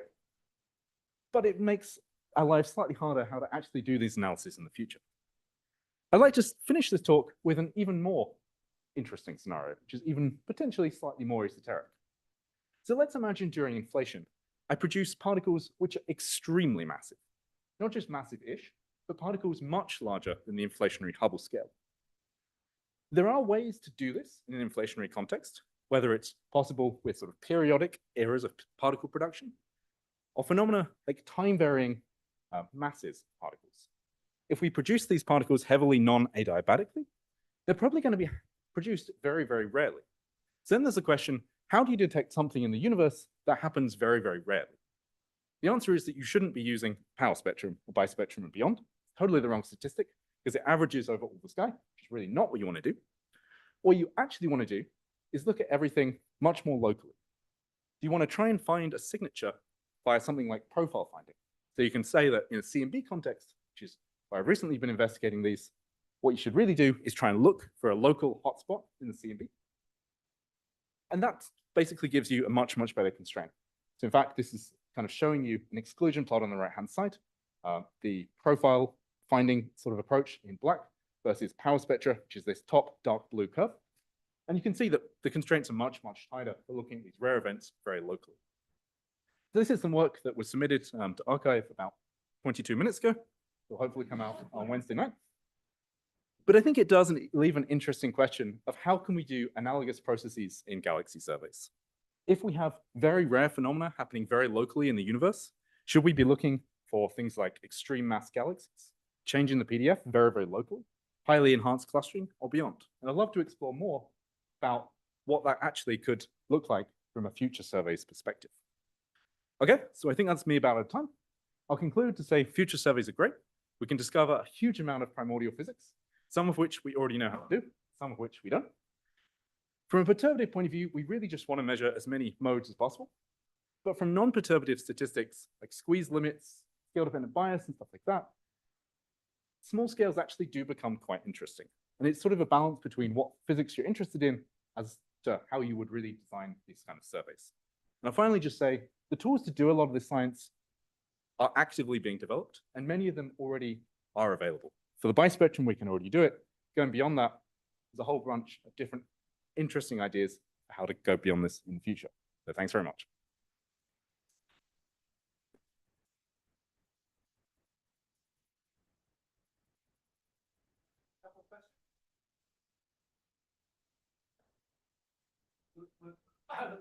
but it makes our lives slightly harder how to actually do these analyses in the future. I'd like to finish this talk with an even more interesting scenario, which is even potentially slightly more esoteric. So let's imagine during inflation, I produce particles which are extremely massive. Not just massive-ish, but particles much larger than the inflationary Hubble scale. There are ways to do this in an inflationary context, whether it's possible with sort of periodic eras of particle production, or phenomena like time-varying masses of particles. If we produce these particles heavily non-adiabatically, they're probably going to be produced very, very rarely. So then there's the question, how do you detect something in the universe that happens very, very rarely? The answer is that you shouldn't be using power spectrum or bispectrum and beyond. Totally the wrong statistic, because it averages over all the sky, which is really not what you want to do. What you actually want to do is look at everything much more locally. You want to try and find a signature via something like profile finding. So you can say that in a CMB context, which is where I've recently been investigating these, what you should really do is try and look for a local hotspot in the CMB. And that basically gives you a much, much better constraint. So in fact, this is kind of showing you an exclusion plot on the right-hand side, the profile finding sort of approach in black versus power spectra, which is this top dark blue curve. And you can see that the constraints are much, much tighter for looking at these rare events very locally. So this is some work that was submitted to arXiv about 22 minutes ago. It'll hopefully come out on Wednesday night. But I think it does leave an interesting question of how can we do analogous processes in galaxy surveys? If we have very rare phenomena happening very locally in the universe, should we be looking for things like extreme mass galaxies, changing the PDF very, very locally, highly enhanced clustering, or beyond? And I'd love to explore more about what that actually could look like from a future surveys perspective. Okay, so I think that's me about out of time. I'll conclude to say future surveys are great. We can discover a huge amount of primordial physics, some of which we already know how to do, some of which we don't. From a perturbative point of view, we really just want to measure as many modes as possible. But from non-perturbative statistics, like squeeze limits, scale-dependent bias, and stuff like that, small scales actually do become quite interesting. And it's sort of a balance between what physics you're interested in as to how you would really design these kind of surveys. And I'll finally just say, the tools to do a lot of this science are actively being developed, and many of them already are available. For the bispectrum, we can already do it. Going beyond that, there's a whole bunch of different interesting ideas for how to go beyond this in the future. So thanks very much.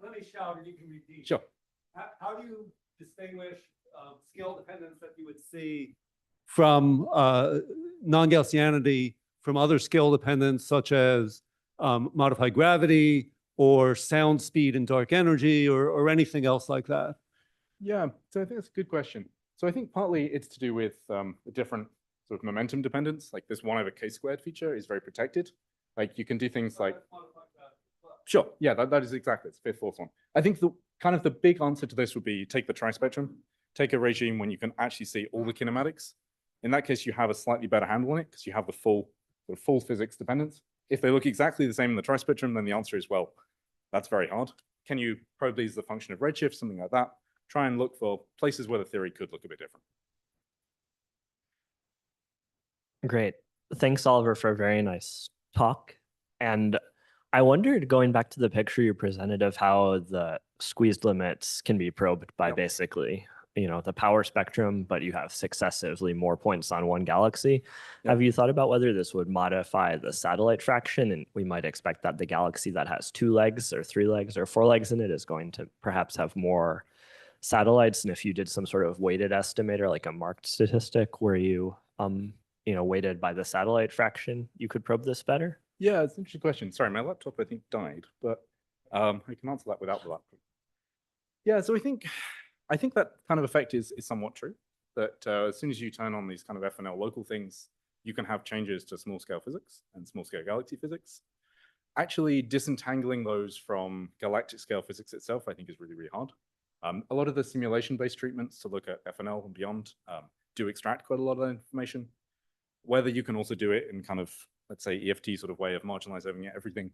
Let me shout and you can repeat. Sure. How do you distinguish scale dependence that you would see from non-Gaussianity from other scale dependence, such as modified gravity or sound speed and dark energy or anything else like that? Yeah, so I think that's a good question. So I think partly it's to do with the different sort of momentum dependence. Like this 1/k² feature is very protected. Like you can do things like, sure, yeah, that is exactly, it's fifth, fourth one. I think the kind of the big answer to this would be take the trispectrum, take a regime when you can actually see all the kinematics. In that case, you have a slightly better handle on it because you have the full physics dependence. If they look exactly the same in the trispectrum, then the answer is, well, that's very hard. Can you probe these as a function of redshift, something like that? Try and look for places where the theory could look a bit different. Great. Thanks, Oliver, for a very nice talk. And I wondered, going back to the picture you presented of how the squeezed limits can be probed by basically, the power spectrum, but you have successively more points on one galaxy. Have you thought about whether this would modify the satellite fraction? And we might expect that the galaxy that has 2 legs or 3 legs or 4 legs in it is going to perhaps have more satellites. And if you did some sort of weighted estimator, like a marked statistic where you, weighted by the satellite fraction, you could probe this better? Yeah, it's an interesting question. Sorry, my laptop, I think, died, but I can answer that without the laptop. Yeah, so I think that kind of effect is somewhat true, that as soon as you turn on these kind of FNL local things, you can have changes to small scale physics and small scale galaxy physics. Actually disentangling those from galactic scale physics itself, I think is really, really hard. A lot of the simulation-based treatments to look at FNL and beyond do extract quite a lot of that information. Whether you can also do it in kind of, let's say, EFT sort of way of marginalizing everything,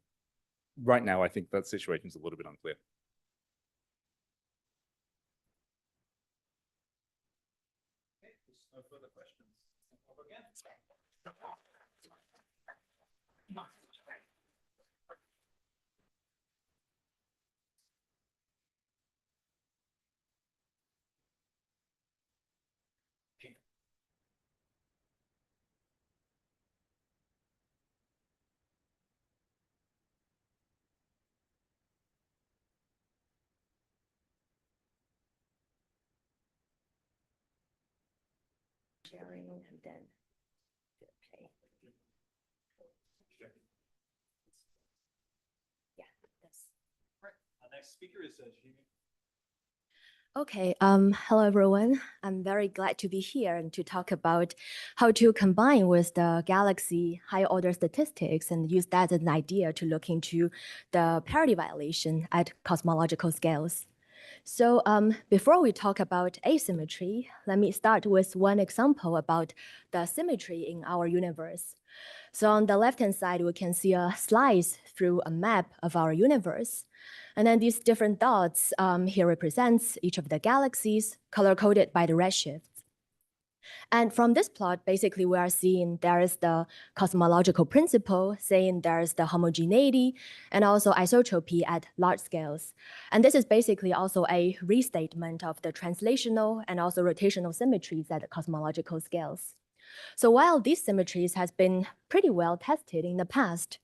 right now, I think that situation is a little bit unclear. sharing and then play. Yeah, that's. Next speaker is Jamie. Okay, hello everyone. I'm very glad to be here and to talk about how to combine with the Galaxy higher order statistics and use that as an idea to look into the parity violation at cosmological scales. So before we talk about asymmetry, let me start with one example about the symmetry in our universe. So on the left-hand side, we can see a slice through a map of our universe. And then these different dots here represents each of the galaxies color-coded by the redshift. And from this plot, basically, we are seeing there is the cosmological principle, saying there is the homogeneity and also isotropy at large scales. And this is basically also a restatement of the translational and also rotational symmetries at the cosmological scales. So while these symmetries has been pretty well tested in the past,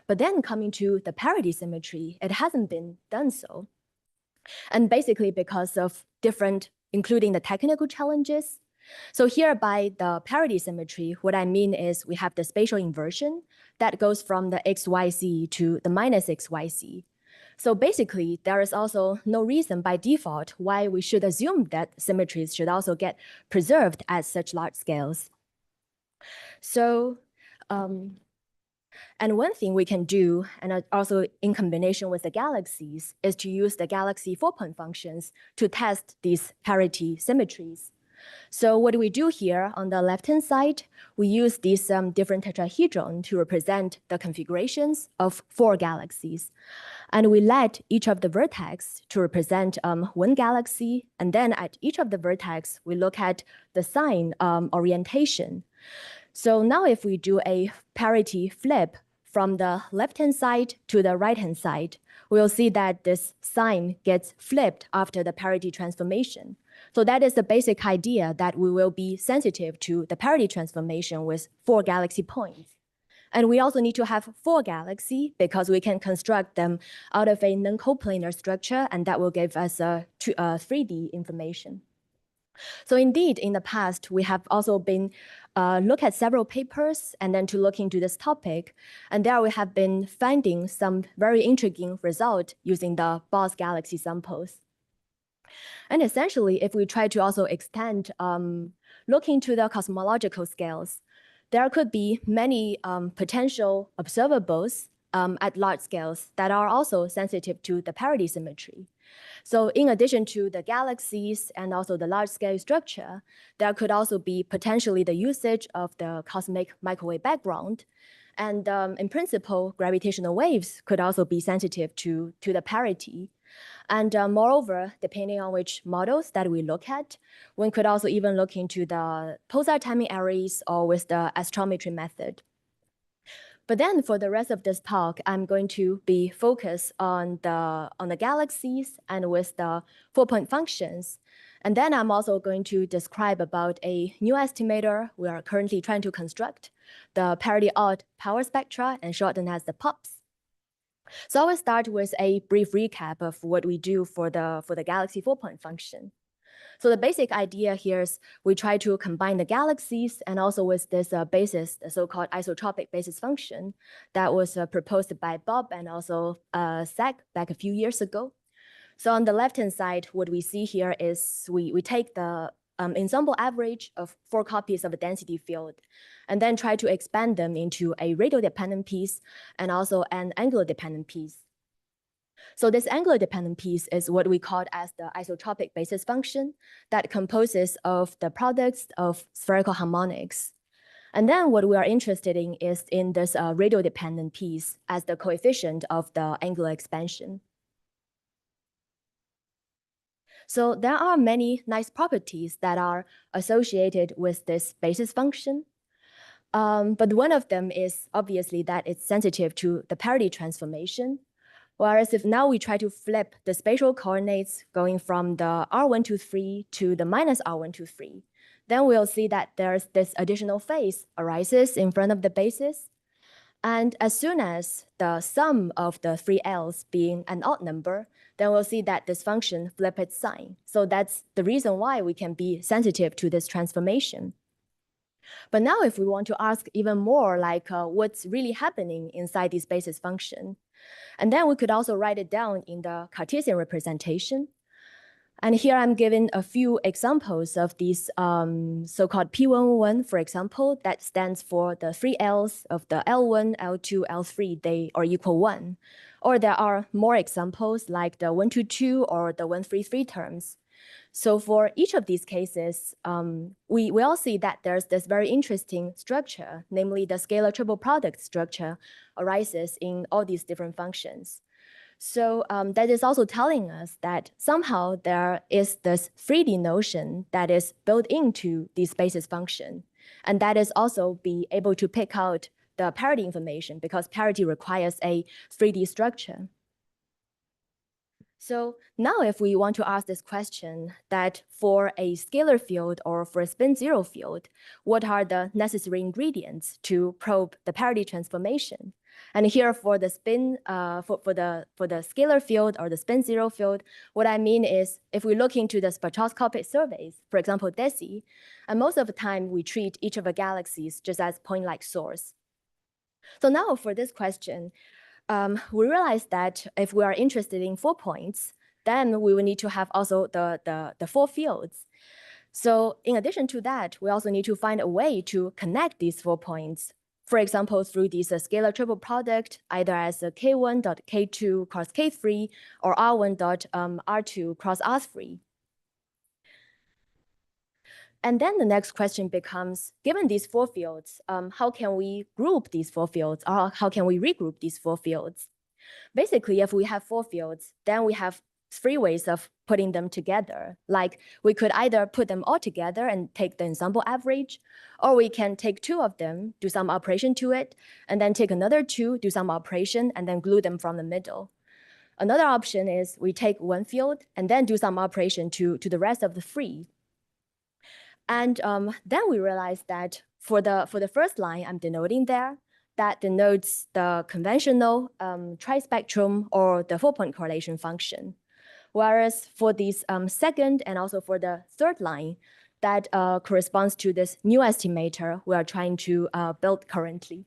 but then coming to the parity symmetry, it hasn't been done so. And basically because of different, including the technical challenges. So here by the parity symmetry, what I mean is we have the spatial inversion that goes from the XYZ to the minus XYZ. So basically, there is also no reason by default why we should assume that symmetries should also get preserved at such large scales. So, and one thing we can do, and also in combination with the galaxies, is to use the galaxy 4-point functions to test these parity symmetries. So what do we do here on the left-hand side? We use these different tetrahedron to represent the configurations of 4 galaxies. And we let each of the vertex to represent one galaxy. And then at each of the vertex, we look at the sign orientation. So now if we do a parity flip from the left-hand side to the right-hand side, we'll see that this sign gets flipped after the parity transformation. So that is the basic idea, that we will be sensitive to the parity transformation with 4 galaxy points. And we also need to have 4 galaxies because we can construct them out of a non-coplanar structure, and that will give us a 3D information. So indeed, in the past, we have also been look at several papers and then to look into this topic. And there we have been finding some very intriguing result using the Bose galaxy samples. And essentially, if we try to also extend, look into the cosmological scales, there could be many potential observables at large scales that are also sensitive to the parity symmetry. So in addition to the galaxies and also the large-scale structure, there could also be potentially the usage of the cosmic microwave background. And in principle, gravitational waves could also be sensitive to the parity. And moreover, depending on which models that we look at, one could also even look into the pulsar timing arrays or with the astrometry method. But then for the rest of this talk, I'm going to be focused on the galaxies and with the 4-point functions. And then I'm also going to describe about a new estimator we are currently trying to construct, the parity odd power spectra, and shortened as the POPs. So I will start with a brief recap of what we do for the galaxy 4-point function. So the basic idea here is we try to combine the galaxies and also with this basis, the so-called isotropic basis function that was proposed by Bob and also Zach back a few years ago. So on the left-hand side, what we see here is we take the ensemble average of 4 copies of a density field and then try to expand them into a radial-dependent piece and also an angular-dependent piece. So this angular-dependent piece is what we call as the isotropic basis function that composes of the products of spherical harmonics. And then what we are interested in is in this radial-dependent piece as the coefficient of the angular expansion. So there are many nice properties that are associated with this basis function. But one of them is obviously that it's sensitive to the parity transformation. Whereas if now we try to flip the spatial coordinates going from the R123 to the minus R123, then we'll see that there's this additional phase arises in front of the basis. And as soon as the sum of the 3 L's being an odd number, then we'll see that this function flip its sign. So that's the reason why we can be sensitive to this transformation. But now if we want to ask even more, like what's really happening inside this basis function, and then we could also write it down in the Cartesian representation. And here I'm giving a few examples of these so-called P11, for example, that stands for the three L's of the L1, L2, L3, they are equal 1. Or there are more examples like the 122 or the 133 terms. So for each of these cases, we all see that there's this very interesting structure, namely the scalar triple product structure arises in all these different functions. So that is also telling us that somehow there is this 3D notion that is built into this basis function. And that is also be able to pick out the parity information because parity requires a 3D structure. So now if we want to ask this question that for a scalar field or for a spin zero field, what are the necessary ingredients to probe the parity transformation? And here for the spin, for the scalar field or the spin zero field, what I mean is if we look into the spectroscopic surveys, for example, DESI, and most of the time we treat each of the galaxies just as point-like source. So now for this question, we realize that if we are interested in 4 points, then we will need to have also the 4 fields. So in addition to that, we also need to find a way to connect these 4 points. For example, through this scalar triple product, either as a K1.K2 cross K3 or R1.R2 cross R3. And then the next question becomes, given these 4 fields, how can we group these 4 fields or how can we regroup these 4 fields? Basically, if we have 4 fields, then we have 3 ways of putting them together. Like we could either put them all together and take the ensemble average, or we can take 2 of them, do some operation to it, and then take another 2, do some operation, and then glue them from the middle. Another option is we take 1 field and then do some operation to the rest of the 3. And then we realized that for the first line I'm denoting there, that denotes the conventional trispectrum or the 4-point correlation function. Whereas for this second and also for the third line, that corresponds to this new estimator we are trying to build currently.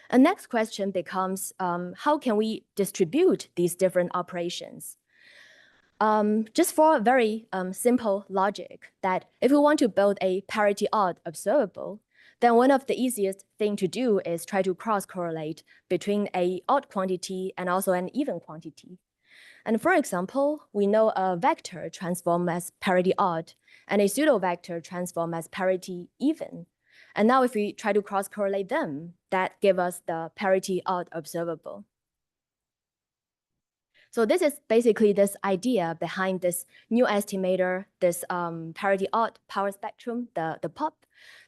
A next question becomes, how can we distribute these different operations? Just for a very simple logic that if we want to build a parity odd observable, then one of the easiest thing to do is try to cross-correlate between a odd quantity and also an even quantity. And for example, we know a vector transform as parity odd and a pseudo-vector transform as parity even. And now if we try to cross-correlate them, that gives us the parity odd observable. So this is basically this idea behind this new estimator, this parity odd power spectrum, the POP,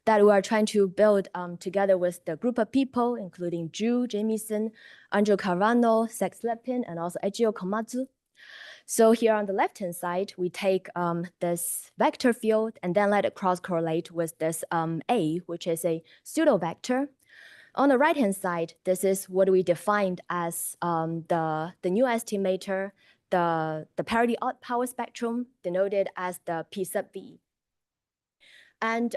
that we are trying to build together with the group of people, including Drew Jamieson, Andrew Carvano, Sex Lepin, and also Ejio Komatsu. So here on the left-hand side, we take this vector field and then let it cross-correlate with this A, which is a pseudo-vector. On the right-hand side, this is what we defined as the new estimator, the parity odd power spectrum, denoted as the P sub V. And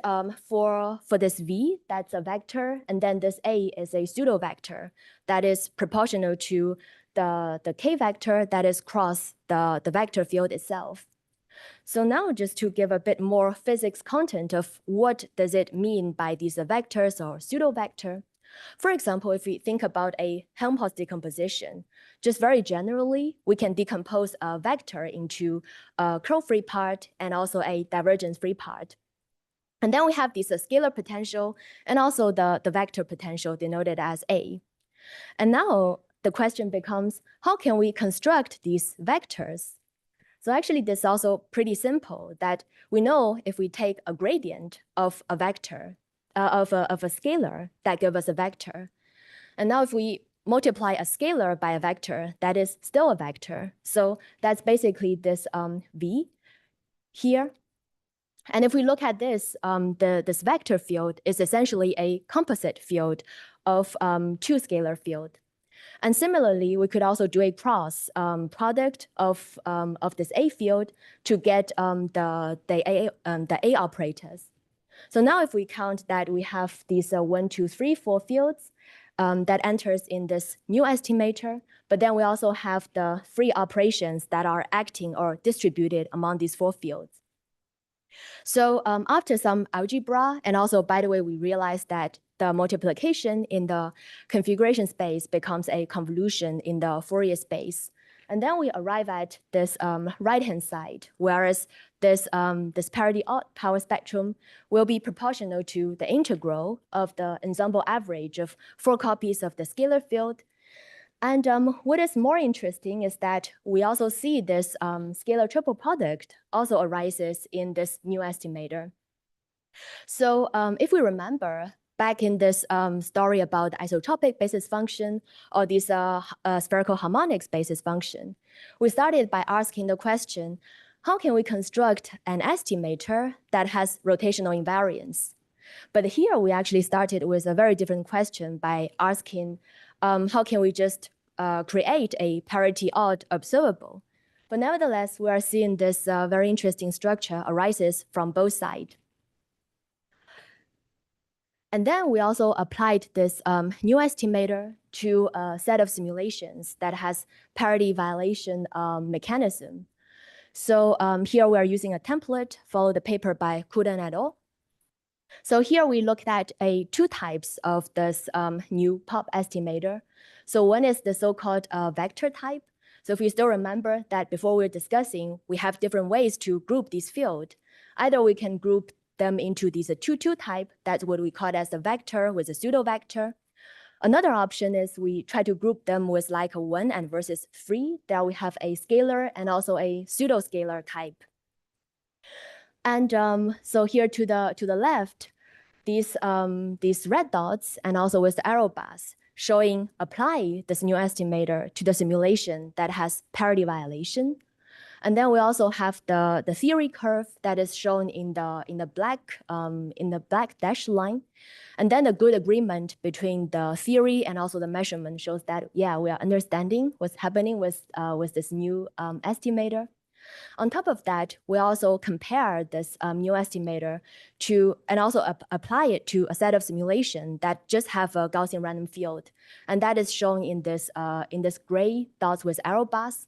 for this V, that's a vector, and then this A is a pseudo-vector that is proportional to the K vector that is cross the vector field itself. So now just to give a bit more physics content of what does it mean by these vectors or pseudo-vector. For example, if we think about a Helmholtz decomposition, just very generally, we can decompose a vector into a curl-free part and also a divergence-free part. And then we have this scalar potential and also the vector potential denoted as A. And now the question becomes, how can we construct these vectors? So actually, this is also pretty simple, that we know if we take a gradient of a vector, of a scalar, that gives us a vector. And now if we multiply a scalar by a vector, that is still a vector. So that's basically this V here. And if we look at this, this vector field is essentially a composite field of 2 scalar fields. And similarly, we could also do a cross product of this A field to get the A operators. So now if we count that we have these 1, 2, 3, 4 fields that enters in this new estimator, but then we also have the 3 operations that are acting or distributed among these 4 fields. So after some algebra, and also, by the way, we realized that the multiplication in the configuration space becomes a convolution in the Fourier space. And then we arrive at this right-hand side, whereas this parity odd power spectrum will be proportional to the integral of the ensemble average of 4 copies of the scalar field. And what is more interesting is that we also see this scalar triple product also arises in this new estimator. So if we remember back in this story about the isotropic basis function or this spherical harmonics basis function, we started by asking the question, how can we construct an estimator that has rotational invariance? But here we actually started with a very different question by asking, how can we just create a parity odd observable? But nevertheless, we are seeing this very interesting structure arises from both sides. And then we also applied this new estimator to a set of simulations that has parity violation mechanism. So here we are using a template, follow the paper by Kuden et al. So here we looked at 2 types of this new pop estimator. So one is the so-called vector type. So if you still remember that before we were discussing, we have different ways to group this field. Either we can group them into these 2-2 type, that's what we call as a vector with a pseudo vector. Another option is we try to group them with like a 1 and versus 3, that we have a scalar and also a pseudo scalar type. And so here to the left, these red dots and also with the arrow bars showing apply this new estimator to the simulation that has parity violation. And then we also have the theory curve that is shown in the black dashed line. And then the good agreement between the theory and also the measurement shows that, yeah, we are understanding what's happening with this new estimator. On top of that, we also compare this new estimator to, and also apply it to a set of simulation that just have a Gaussian random field. And that is shown in this gray dots with arrow bars.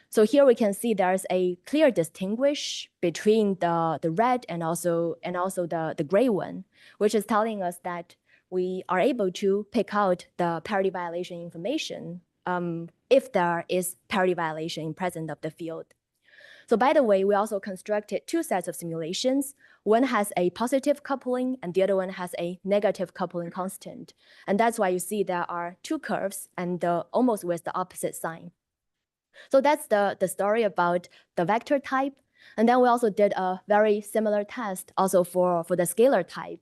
So here we can see there's a clear distinguish between the red and also the gray one, which is telling us that we are able to pick out the parity violation information if there is parity violation in presence of the field. So by the way, we also constructed 2 sets of simulations. One has a positive coupling and the other one has a negative coupling constant. And that's why you see there are 2 curves and almost with the opposite sign. So that's the story about the vector type. And then we also did a very similar test also for the scalar type.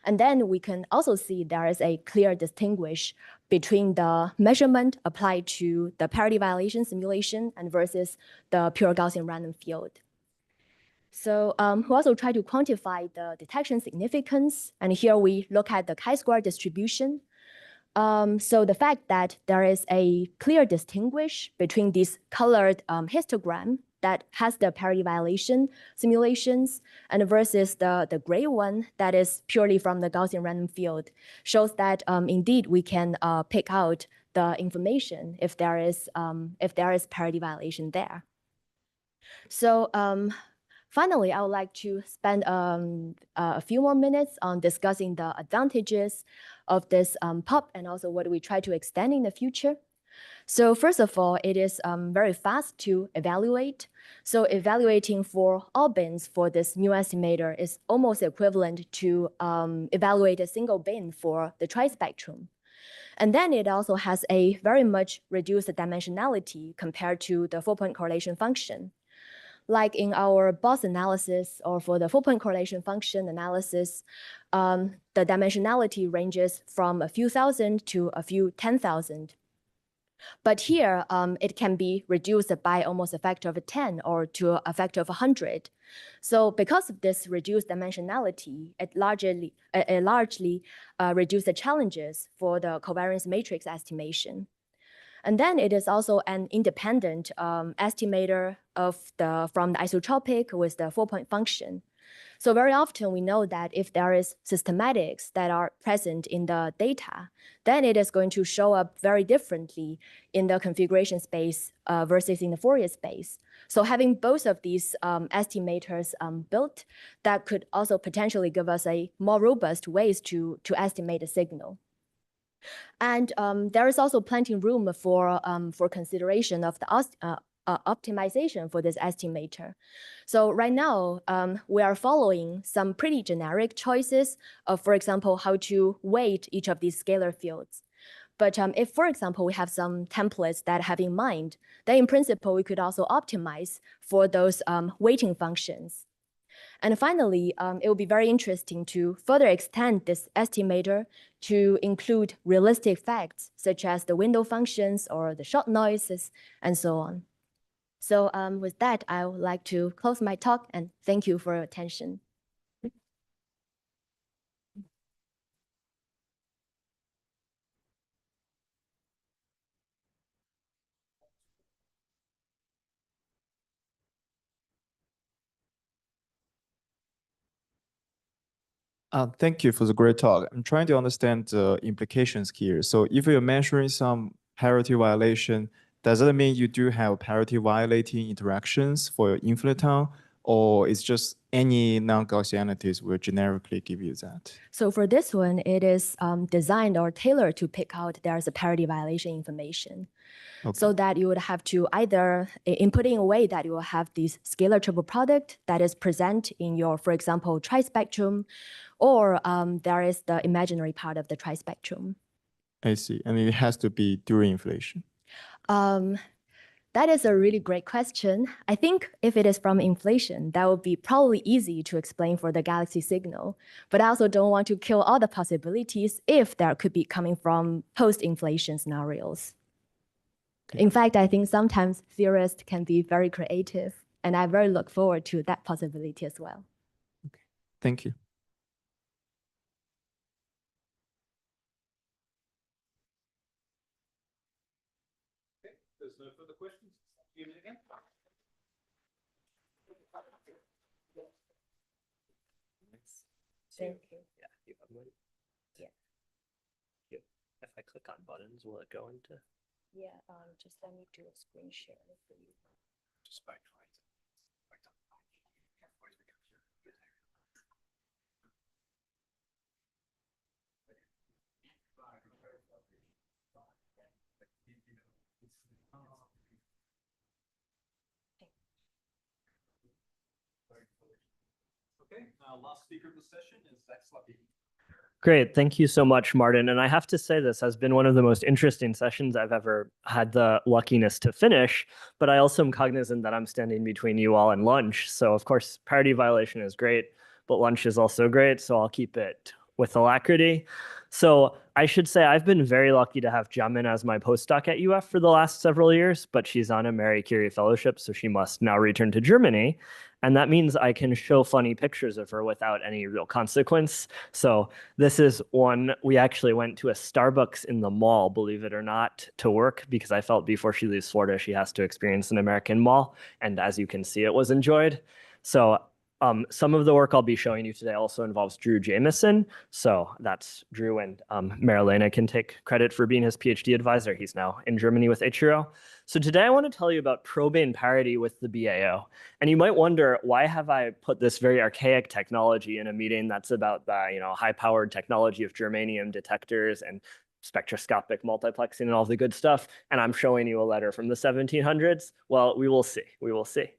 And then we can also see there is a clear distinguish between the measurement applied to the parity violation simulation and versus the pure Gaussian random field. So we also try to quantify the detection significance. And here we look at the chi-square distribution. So the fact that there is a clear distinguish between this colored histogram that has the parity violation simulations and versus the gray one that is purely from the Gaussian random field shows that indeed we can pick out the information if there is parity violation there. So finally, I would like to spend a few more minutes on discussing the advantages of this POP and also what we try to extend in the future. So first of all, it is very fast to evaluate. So evaluating for all bins for this new estimator is almost equivalent to evaluate a single bin for the trispectrum. And then it also has a very much reduced dimensionality compared to the 4-point correlation function. Like in our BOSS analysis or for the 4-point correlation function analysis, the dimensionality ranges from a few thousand to a few 10,000. But here, it can be reduced by almost a factor of 10 or to a factor of 100. So because of this reduced dimensionality, it largely reduced the challenges for the covariance matrix estimation. And then it is also an independent estimator from the isotropic with the 4-point function. So very often we know that if there is systematics that are present in the data, then it is going to show up very differently in the configuration space versus in the Fourier space. So having both of these estimators built, that could also potentially give us a more robust ways to estimate the signal. And there is also plenty room for consideration of the optimization for this estimator. So right now, we are following some pretty generic choices of, for example, how to weight each of these scalar fields. But if, for example, we have some templates that have in mind, then in principle, we could also optimize for those weighting functions. And finally, it will be very interesting to further extend this estimator to include realistic facts, such as the window functions or the shot noises, and so on. So with that, I would like to close my talk and thank you for your attention. Thank you for the great talk. I'm trying to understand the implications here. So if you're measuring some parity violation, does that mean you do have parity violating interactions for your inflaton, or it's just any non-Gaussianities will generically give you that? So for this one, it is designed or tailored to pick out there's a parity violation information. Okay. So that you would have to either input in a way that you will have this scalar triple product that is present in your, for example, trispectrum, or there is the imaginary part of the trispectrum. I see. And it has to be during inflation. That is a really great question. I think if it is from inflation, that would be probably easy to explain for the galaxy signal. But I also don't want to kill all the possibilities if there could be coming from post-inflation scenarios. Okay. In fact, I think sometimes theorists can be very creative, and I very look forward to that possibility as well. Okay. Thank you. There's no further questions. Give it again. Thank you. Yeah, you have one. Yeah. If I click on buttons, will it go into? Yeah, just let me do a screen share for you. Just back right. Okay, last speaker of the session is Zach Slucky. Great. Thank you so much, Martin. And I have to say this has been one of the most interesting sessions I've ever had the luckiness to finish, but I also am cognizant that I'm standing between you all and lunch. So of course, parity violation is great, but lunch is also great. So I'll keep it with alacrity. So I should say I've been very lucky to have Jiamin as my postdoc at UF for the last several years, but she's on a Marie Curie fellowship, so she must now return to Germany. And that means I can show funny pictures of her without any real consequence. So this is one, we actually went to a Starbucks in the mall, believe it or not, to work, because I felt before she leaves Florida, she has to experience an American mall. And as you can see, it was enjoyed. So some of the work I'll be showing you today also involves Drew Jameson. So that's Drew, and Marilena can take credit for being his PhD advisor. He's now in Germany with Ichiro. So today I want to tell you about probane parity with the BAO. And you might wonder, why have I put this very archaic technology in a meeting that's about the high-powered technology of germanium detectors and spectroscopic multiplexing and all the good stuff, and I'm showing you a letter from the 1700s? Well, we will see. We will see.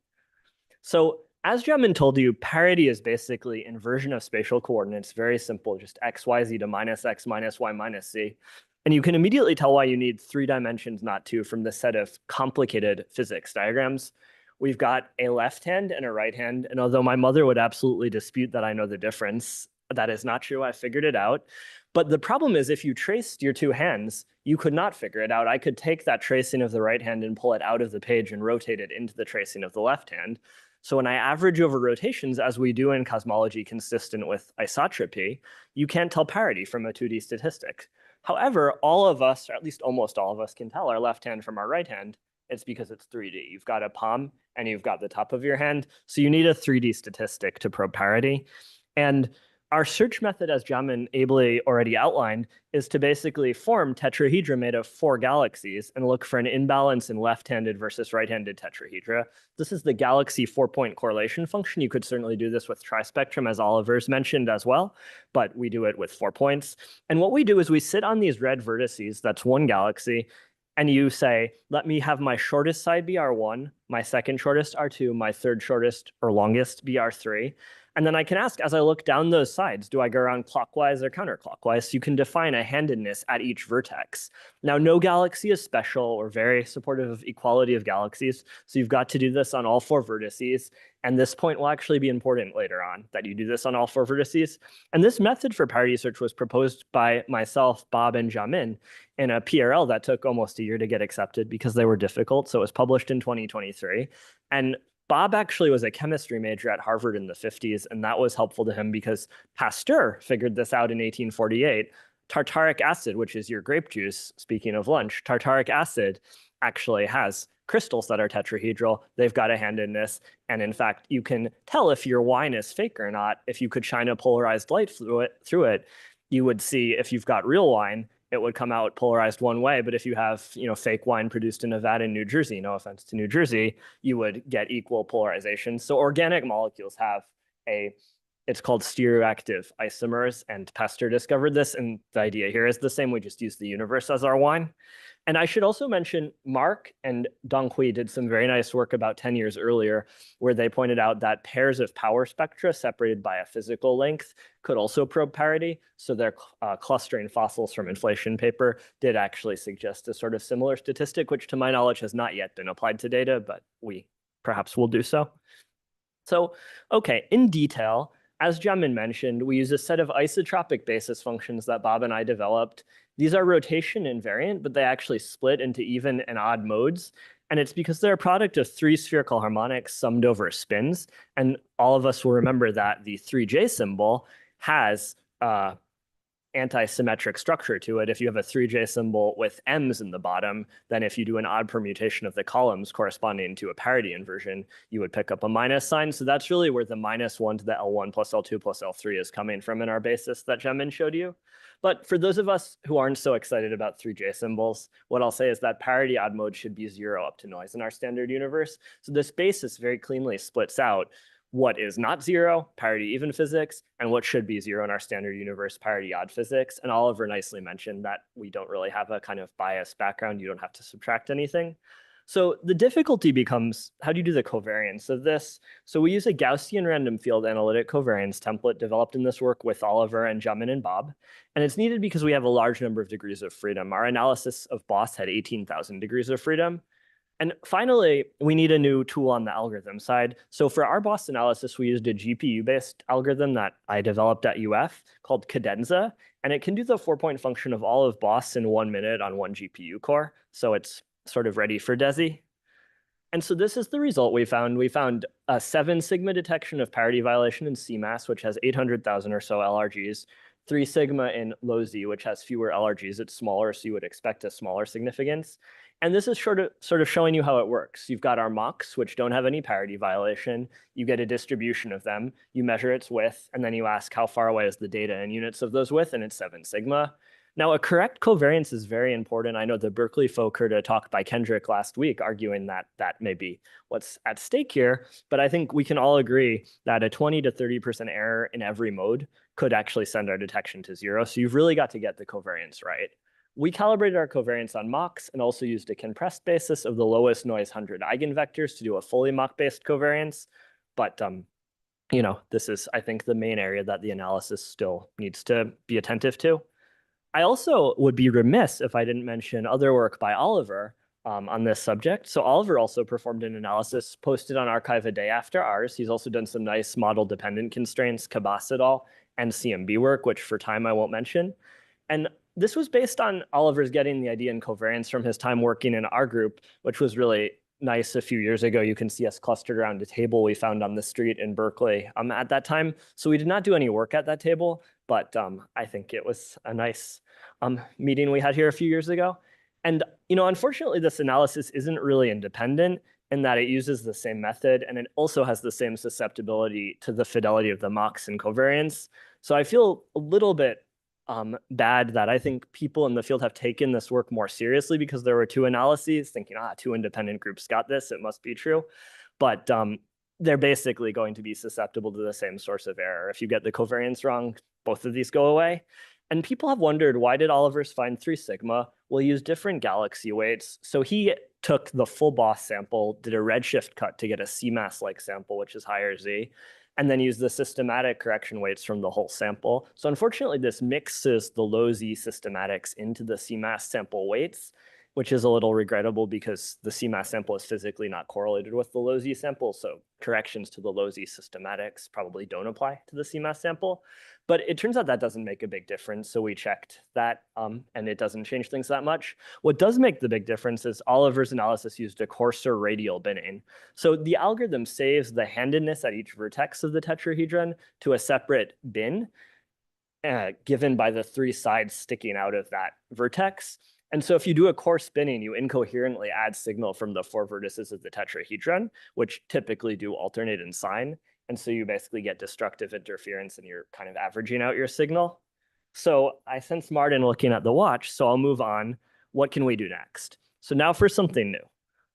So as Jiamin told you, parity is basically inversion of spatial coordinates, very simple, just x, y, z to minus x minus y minus z. And you can immediately tell why you need 3 dimensions, not 2, from this set of complicated physics diagrams. We've got a left hand and a right hand, and although my mother would absolutely dispute that I know the difference, that is not true. I figured it out. But the problem is, if you traced your 2 hands, you could not figure it out. I could take that tracing of the right hand and pull it out of the page and rotate it into the tracing of the left hand. So when I average over rotations, as we do in cosmology consistent with isotropy, you can't tell parity from a 2D statistic. However, all of us, or at least almost all of us, can tell our left hand from our right hand. it's because it's 3D. You've got a palm and you've got the top of your hand. So you need a 3D statistic to probe parity. And our search method, as Jamin ably already outlined, is to basically form tetrahedra made of 4 galaxies and look for an imbalance in left-handed versus right-handed tetrahedra. This is the galaxy 4-point correlation function. You could certainly do this with trispectrum, as Oliver's mentioned as well, but we do it with 4 points. And what we do is we sit on these red vertices, that's 1 galaxy, and you say, let me have my shortest side be R1, my second shortest R2, my third shortest or longest be R3. And then I can ask, as I look down those sides, do I go around clockwise or counterclockwise? So you can define a handedness at each vertex. Now, no galaxy is special or very supportive of equality of galaxies. So you've got to do this on all 4 vertices. And this point will actually be important later on, that you do this on all 4 vertices. And this method for parity search was proposed by myself, Bob, and Jamin in a PRL that took almost a year to get accepted because they were difficult. So it was published in 2023. And Bob actually was a chemistry major at Harvard in the 50s, and that was helpful to him because Pasteur figured this out in 1848. Tartaric acid, which is your grape juice, speaking of lunch, tartaric acid actually has crystals that are tetrahedral. They've got a handedness. And in fact, you can tell if your wine is fake or not. If you could shine a polarized light through it, you would see if you've got real wine, it would come out polarized one way. But if you have, fake wine produced in Nevada and New Jersey, no offense to New Jersey, you would get equal polarization. So organic molecules have it's called stereoactive isomers, and Pasteur discovered this. And the idea here is the same. We just use the universe as our wine. And I should also mention Mark and Donghui did some very nice work about 10 years earlier, where they pointed out that pairs of power spectra separated by a physical length could also probe parity. So their clustering fossils from inflation paper did actually suggest a sort of similar statistic, which to my knowledge has not yet been applied to data, but we perhaps will do so. So, okay, in detail, as Jamin mentioned, we use a set of isotropic basis functions that Bob and I developed. These are rotation invariant, but they actually split into even and odd modes. And it's because they're a product of 3 spherical harmonics summed over spins. And all of us will remember that the 3J symbol has anti-symmetric structure to it. If you have a 3J symbol with M's in the bottom, then if you do an odd permutation of the columns corresponding to a parity inversion, you would pick up a minus sign. So that's really where the -1 to the L1 plus L2 plus L3 is coming from in our basis that Jamin showed you. But for those of us who aren't so excited about 3J symbols, what I'll say is that parity odd mode should be 0 up to noise in our standard universe. So this basis very cleanly splits out what is not 0, parity even physics, and what should be 0 in our standard universe, parity odd physics. And Oliver nicely mentioned that we don't really have a kind of biased background. You don't have to subtract anything. So the difficulty becomes, how do you do the covariance of this? So we use a Gaussian random field analytic covariance template developed in this work with Oliver and Jamin and Bob. And it's needed because we have a large number of degrees of freedom. Our analysis of BOSS had 18,000 degrees of freedom. And finally, we need a new tool on the algorithm side. So for our BOSS analysis, we used a GPU-based algorithm that I developed at UF called Cadenza. And it can do the 4-point function of all of BOSS in 1 minute on 1 GPU core. So it's sort of ready for DESI. And so this is the result we found. We found a 7 sigma detection of parity violation in CMAS, which has 800,000 or so LRGs, 3 sigma in low Z, which has fewer LRGs. It's smaller, so you would expect a smaller significance. And this is sort of showing you how it works. You've got our mocks, which don't have any parity violation. You get a distribution of them. You measure its width, and then you ask how far away is the data in units of those width, and it's 7 sigma. Now, a correct covariance is very important. I know the Berkeley folk heard a talk by Kendrick last week arguing that that may be what's at stake here. But I think we can all agree that a 20 to 30% error in every mode could actually send our detection to 0. So you've really got to get the covariance right. We calibrated our covariance on mocks and also used a compressed basis of the lowest noise 100 eigenvectors to do a fully mock-based covariance. But this is, I think, the main area that the analysis still needs to be attentive to. I also would be remiss if I didn't mention other work by Oliver on this subject. So Oliver also performed an analysis posted on arXiv a day after ours. He's also done some nice model-dependent constraints, Cabas et al., and CMB work, which for time I won't mention. And this was based on Oliver's getting the idea in covariance from his time working in our group, which was really nice a few years ago. You can see us clustered around a table we found on the street in Berkeley at that time. So we did not do any work at that table, but I think it was a nice meeting we had here a few years ago. And, unfortunately, this analysis isn't really independent in that it uses the same method, and it also has the same susceptibility to the fidelity of the mocks and covariance. So I feel a little bit bad that I think people in the field have taken this work more seriously because there were 2 analyses, thinking, 2 independent groups got this, it must be true. But they're basically going to be susceptible to the same source of error. If you get the covariance wrong, both of these go away. And people have wondered, why did Olivers find 3 sigma? Well, he used different galaxy weights. So he took the full Boss sample, did a redshift cut to get a CMAS-like sample, which is higher Z, and then used the systematic correction weights from the whole sample. So unfortunately, this mixes the low Z systematics into the CMAS sample weights, which is a little regrettable because the CMAS sample is physically not correlated with the low Z sample. So corrections to the low Z systematics probably don't apply to the CMAS sample. But it turns out that doesn't make a big difference. So we checked that and it doesn't change things that much. What does make the big difference is Oliver's analysis used a coarser radial binning. So the algorithm saves the handedness at each vertex of the tetrahedron to a separate bin given by the 3 sides sticking out of that vertex. And so if you do a coarse binning, you incoherently add signal from the 4 vertices of the tetrahedron, which typically do alternate in sign. And so you basically get destructive interference and you're kind of averaging out your signal. So I sense Martin looking at the watch, so I'll move on. What can we do next? So now for something new.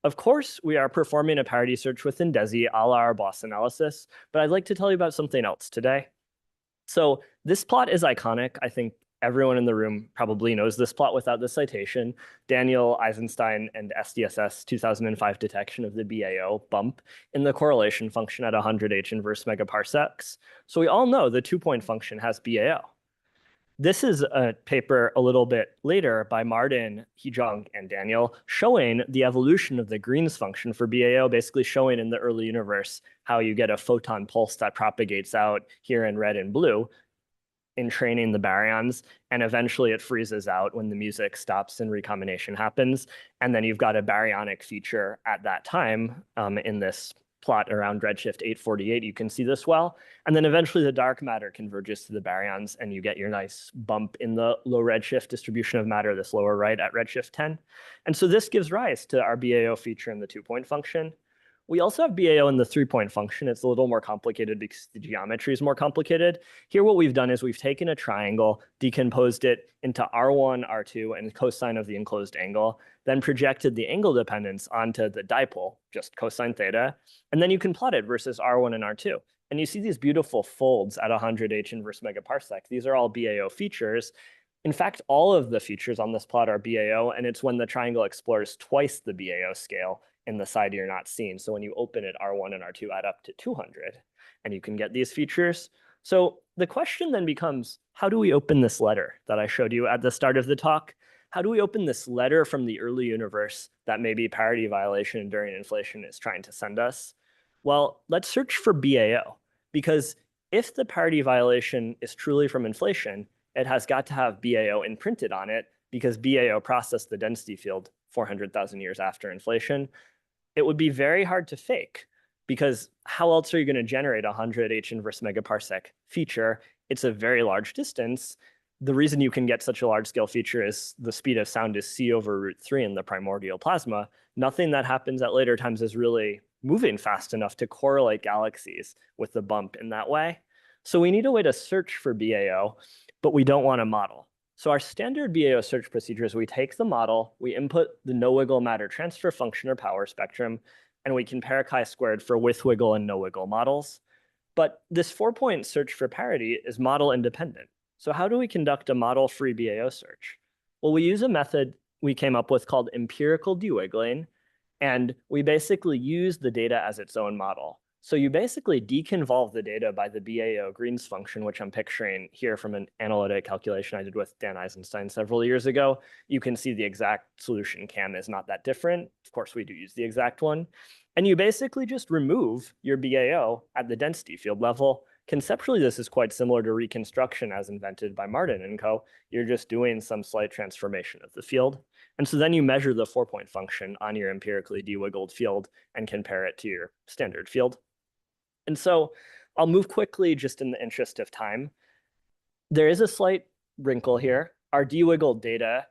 Of course, we are performing a parity search within DESI a la our Boss analysis, but I'd like to tell you about something else today. So this plot is iconic. I think everyone in the room probably knows this plot without the citation. Daniel Eisenstein and SDSS 2005 detection of the BAO bump in the correlation function at 100 H inverse megaparsecs. So we all know the 2-point function has BAO. This is a paper a little bit later by Martin, Heejong, and Daniel showing the evolution of the Green's function for BAO, basically showing in the early universe how you get a photon pulse that propagates out here in red and blue, entraining the baryons, and eventually it freezes out when the music stops and recombination happens. And then you've got a baryonic feature at that time in this plot around redshift 848. You can see this well. And then eventually the dark matter converges to the baryons and you get your nice bump in the low redshift distribution of matter, this lower right at redshift 10. And so this gives rise to our BAO feature in the 2-point function. We also have BAO in the 3-point function. It's a little more complicated because the geometry is more complicated. Here, what we've done is we've taken a triangle, decomposed it into R1, R2, and cosine of the enclosed angle, then projected the angle dependence onto the dipole, just cosine theta, and then you can plot it versus R1 and R2. And you see these beautiful folds at 100 H inverse megaparsec. These are all BAO features. In fact, all of the features on this plot are BAO, and it's when the triangle explores twice the BAO scale in the side you're not seeing. So when you open it, R1 and R2 add up to 200, and you can get these features. So the question then becomes, how do we open this letter that I showed you at the start of the talk? How do we open this letter from the early universe that maybe parity violation during inflation is trying to send us? Well, let's search for BAO, because if the parity violation is truly from inflation, it has got to have BAO imprinted on it, because BAO processed the density field 400,000 years after inflation. It would be very hard to fake, because how else are you going to generate 100 H inverse megaparsec feature? It's a very large distance. The reason you can get such a large scale feature is the speed of sound is c/√3 in the primordial plasma. Nothing that happens at later times is really moving fast enough to correlate galaxies with the bump in that way. So we need a way to search for BAO, but we don't want a model. So our standard BAO search procedure is we take the model, we input the no wiggle matter transfer function or power spectrum, and we compare chi-squared for with wiggle and no wiggle models. But this 4-point search for parity is model independent. So how do we conduct a model-free BAO search? Well, we use a method we came up with called empirical dewiggling, and we basically use the data as its own model. So you basically deconvolve the data by the BAO Green's function, which I'm picturing here from an analytic calculation I did with Dan Eisenstein several years ago. You can see the exact solution CAM is not that different. Of course, we do use the exact one. And you basically just remove your BAO at the density field level. Conceptually, this is quite similar to reconstruction as invented by Martin and co. You're just doing some slight transformation of the field. And so then you measure the 4-point function on your empirically dewiggled field and compare it to your standard field. And so I'll move quickly just in the interest of time. There is a slight wrinkle here. Our dewiggled data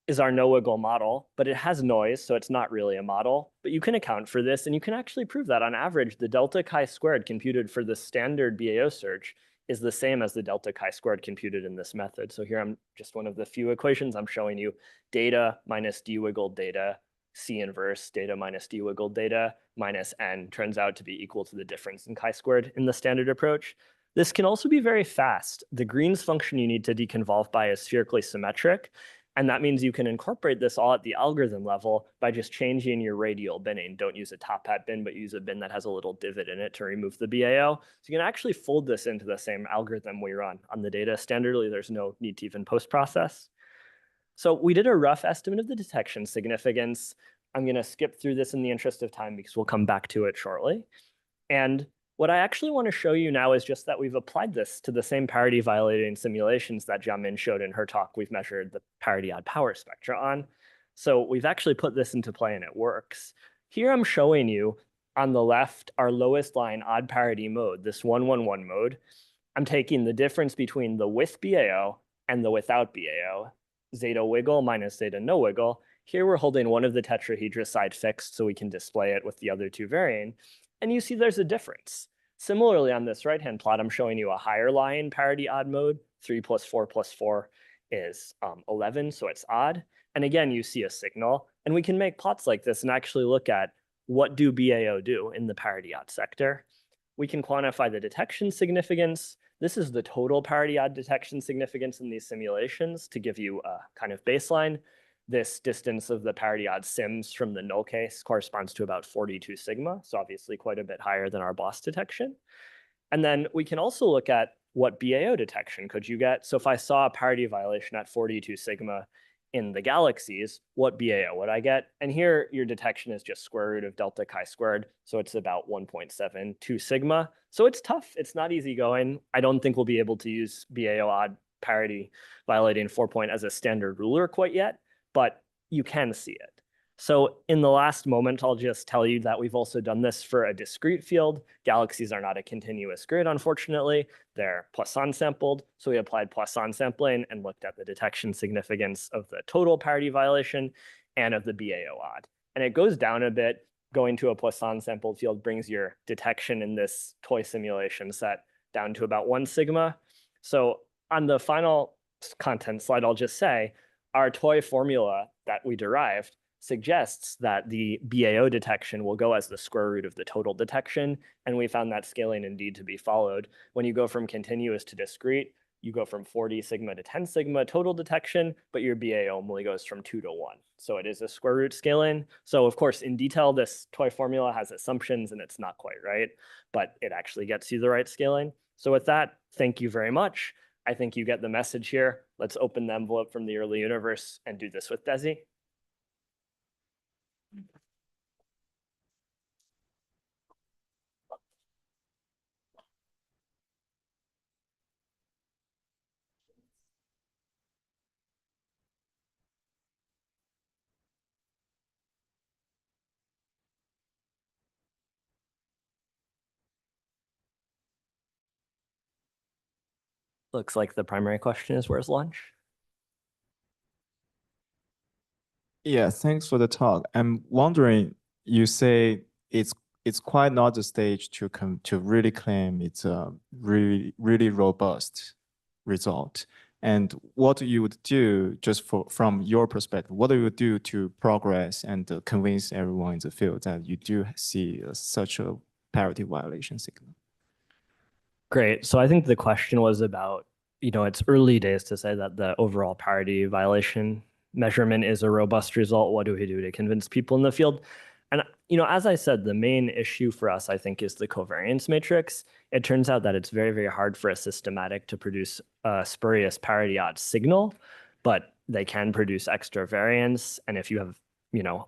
is our no-wiggle model, but it has noise, so it's not really a model. But you can account for this, and you can actually prove that on average, the delta chi-squared computed for the standard BAO search is the same as the delta chi-squared computed in this method. So here I'm just one of the few equations I'm showing you. Data minus d-wiggled data, C inverse, data minus d-wiggled data, minus n turns out to be equal to the difference in chi-squared in the standard approach. This can also be very fast. The Green's function you need to deconvolve by is spherically symmetric. And that means you can incorporate this all at the algorithm level by just changing your radial binning. Don't use a top hat bin, but use a bin that has a little divot in it to remove the BAO. So you can actually fold this into the same algorithm we run on the data. Standardly, there's no need to even post-process. So we did a rough estimate of the detection significance. I'm going to skip through this in the interest of time because we'll come back to it shortly. And what I actually want to show you now is just that we've applied this to the same parity violating simulations that Jiamin showed in her talk we've measured the parity odd power spectra on. So we've actually put this into play and it works. Here I'm showing you on the left our lowest line odd parity mode, this 111 mode. I'm taking the difference between the with BAO and the without BAO, zeta wiggle minus zeta no wiggle. Here we're holding one of the tetrahedral side fixed so we can display it with the other two varying. And you see there's a difference. Similarly, on this right-hand plot, I'm showing you a higher lying parity odd mode. 3 plus 4 plus 4 is 11, so it's odd. And again, you see a signal. And we can make plots like this and actually look at what do BAO do in the parity odd sector. We can quantify the detection significance. This is the total parity odd detection significance in these simulations to give you a kind of baseline. This distance of the parity odd sims from the null case corresponds to about 42 sigma, so obviously quite a bit higher than our BOSS detection. And then we can also look at what BAO detection could you get. So if I saw a parity violation at 42 sigma in the galaxies, what BAO would I get? And here your detection is just square root of delta chi-squared, so it's about 1.72 sigma. So it's tough, it's not easy going. I don't think we'll be able to use BAO odd parity violating 4-point as a standard ruler quite yet, but you can see it. So in the last moment, I'll just tell you that we've also done this for a discrete field. Galaxies are not a continuous grid, unfortunately. They're Poisson sampled. So we applied Poisson sampling and looked at the detection significance of the total parity violation and of the BAO odd. And it goes down a bit. Going to a Poisson sampled field brings your detection in this toy simulation set down to about 1 sigma. So on the final content slide, I'll just say, our toy formula that we derived suggests that the BAO detection will go as the square root of the total detection. And we found that scaling indeed to be followed. When you go from continuous to discrete, you go from 40 sigma to 10 sigma total detection, but your BAO only goes from 2 to 1. So it is a square root scaling. So of course, in detail, this toy formula has assumptions and it's not quite right, but it actually gets you the right scaling. So with that, thank you very much. I think you get the message here. Let's open the envelope from the early universe and do this with Desi. Looks like the primary question is where's lunch? Yeah, thanks for the talk. I'm wondering, you say it's quite not the stage to really claim it's a really robust result. And what you would do, just from your perspective, what do you do to progress and convince everyone in the field that you do see such a parity violation signal? Great. So I think the question was about, it's early days to say that the overall parity violation measurement is a robust result. What do we do to convince people in the field? And, as I said, the main issue for us, I think, is the covariance matrix. It turns out that it's very, very hard for a systematic to produce a spurious parity odd signal, but they can produce extra variance. And if you have,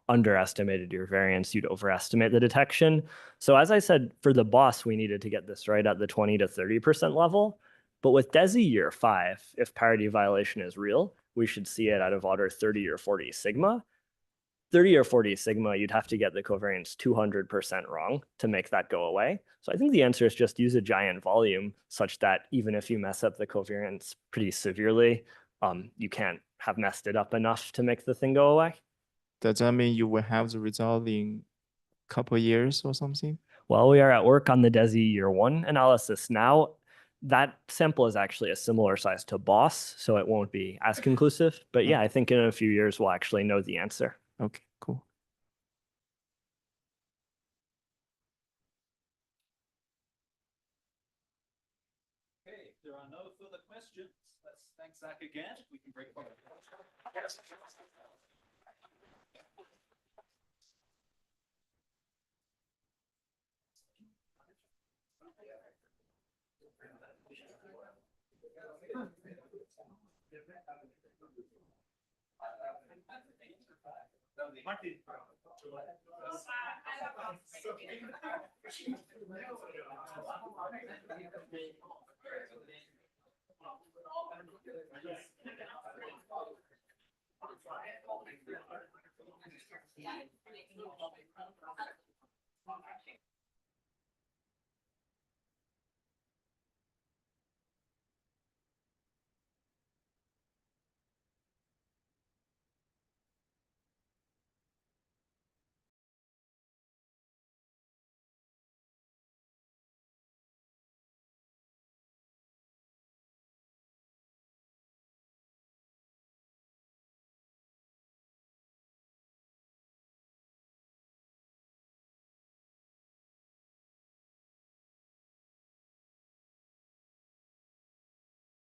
underestimated your variance, you'd overestimate the detection. So as I said, for the BOSS, we needed to get this right at the 20 to 30% level. But with DESI year 5, if parity violation is real, we should see it out of order 30 or 40 sigma. 30 or 40 sigma, you'd have to get the covariance 200% wrong to make that go away. So I think the answer is just use a giant volume such that even if you mess up the covariance pretty severely, you can't have messed it up enough to make the thing go away. Does that mean you will have the result in a couple of years or something? Well, we are at work on the DESI year 1 analysis now. That sample is actually a similar size to BOSS, so it won't be as conclusive. But yeah, I think in a few years we'll actually know the answer. Okay, cool. Okay, if there are no further questions, let's thank Zach again. We can break for